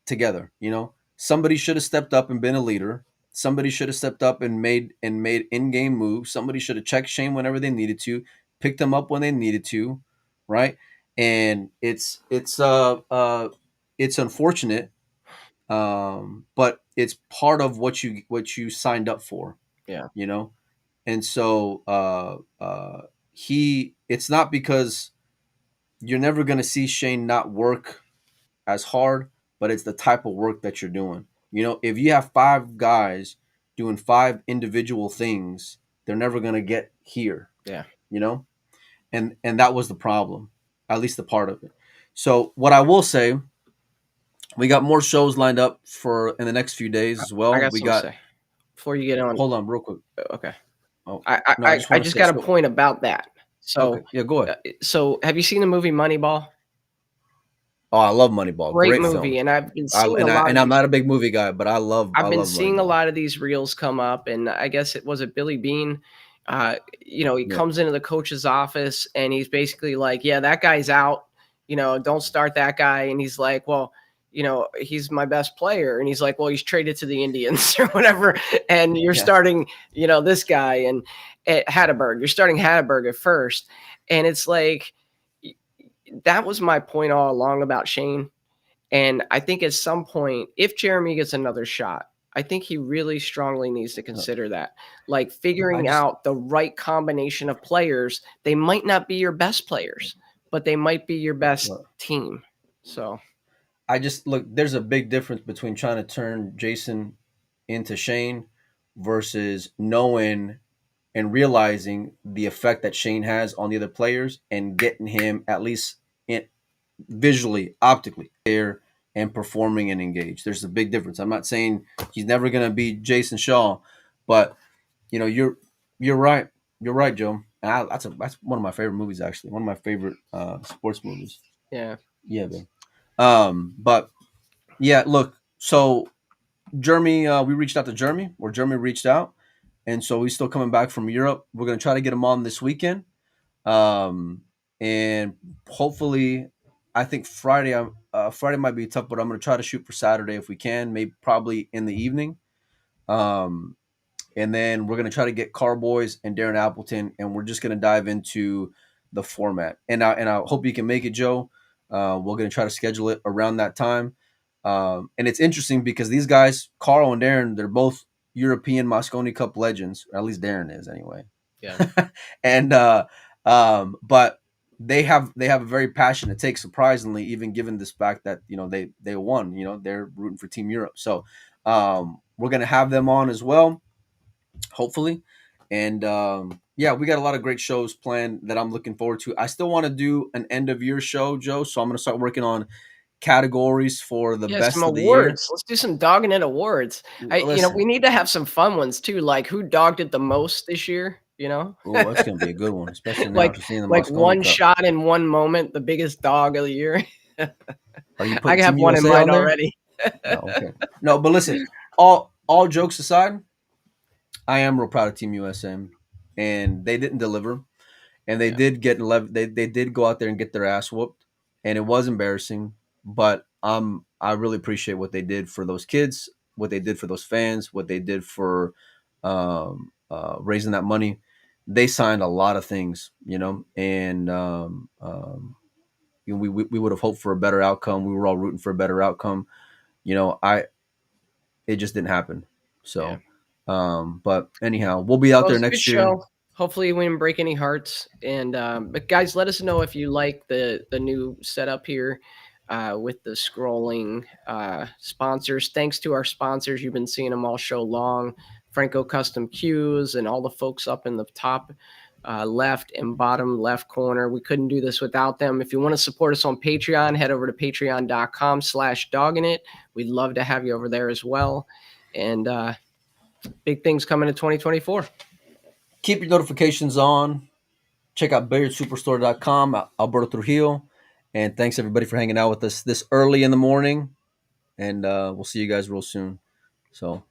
together, you know. Somebody should have stepped up and been a leader. Somebody should have stepped up and made in-game moves. Somebody should have checked Shane whenever they needed to, picked them up when they needed to, right? And it's unfortunate, but it's part of what you signed up for. Yeah, you know. And so it's not because you're never going to see Shane not work as hard, but it's the type of work that you're doing. You know, if you have 5 guys doing 5 individual things, they're never going to get here. Yeah. You know, and that was the problem, at least the part of it. So what I will say, we got more shows lined up for in the next few days as well. I got something to say before you get on. Hold on, real quick. Okay. Oh, I just got a point about that. So okay. Yeah, go ahead. So have you seen the movie Moneyball? Oh, I love Moneyball. Great movie, film. And I've been seeing I'm not a big movie guy, but I've been seeing Moneyball. A lot of these reels come up, and I guess it was Billy Bean. You know, he comes into the coach's office and he's basically like, "Yeah, that guy's out. You know, don't start that guy." And he's like, "Well, you know, he's my best player." And he's like, "Well, he's traded to the Indians or whatever." And you're starting, you know, this guy and at Hatteberg. You're starting Hatteberg at first, and it's like. That was my point all along about Shane. And I think at some point, if Jeremy gets another shot, I think he really strongly needs to consider that. Like figuring out the right combination of players. They might not be your best players, but they might be your best team. So look, there's a big difference between trying to turn Jason into Shane versus knowing and realizing the effect that Shane has on the other players and getting him at least visually, optically there and performing and engaged. There's a big difference. I'm not saying he's never going to be Jason Shaw, but you're right. You're right, Joe. That's one of my favorite movies, actually. One of my favorite sports movies. Yeah. Yeah, man. But yeah, look. So Jeremy, we reached out to Jeremy, or Jeremy reached out, and so he's still coming back from Europe. We're gonna try to get him on this weekend, and hopefully, I think Friday. Friday might be tough, but I'm gonna try to shoot for Saturday if we can. Maybe probably in the evening. And then we're gonna try to get Carboys and Darren Appleton, and we're just gonna dive into the format. And I hope you can make it, Joe. We're gonna try to schedule it around that time. And it's interesting because these guys, Carl and Darren, they're both European Mosconi Cup legends, or at least Darren is anyway. Yeah. And but they have a very passionate take, surprisingly, even given this fact that they won. They're rooting for Team Europe. So we're gonna have them on as well, hopefully. And yeah, we got a lot of great shows planned that I'm looking forward to. I still want to do an end of year show, Joe. So I'm gonna start working on categories for the best some of the awards. year. Let's do some dogging it awards. We need to have some fun ones too, like who dogged it the most this year. Oh, that's gonna be a good one, especially now like after seeing the like Mosconi one Cup. shot in one moment, the biggest dog of the year. Are you I have Team one in USA mind on there? already. Oh, okay. No, but listen, all jokes aside, I am real proud of Team USA, and they didn't deliver, and they did get 11. They did go out there and get their ass whooped, and it was embarrassing. But I really appreciate what they did for those kids, what they did for those fans, what they did for raising that money. They signed a lot of things, and we would have hoped for a better outcome. We were all rooting for a better outcome. It just didn't happen. So, but anyhow, we'll be out there next year. Show. Hopefully we didn't break any hearts. And but guys, let us know if you like the new setup here with the scrolling sponsors. Thanks to our sponsors. You've been seeing them all show long. Franco Custom Cues and all the folks up in the top left and bottom left corner. We couldn't do this without them. If you want to support us on Patreon, head over to patreon.com/doggingit. We'd love to have you over there as well. And big things coming in 2024. Keep your notifications on. Check out billiardsuperstore.com, Alberto Trujillo. And thanks everybody for hanging out with us this early in the morning. And we'll see you guys real soon. So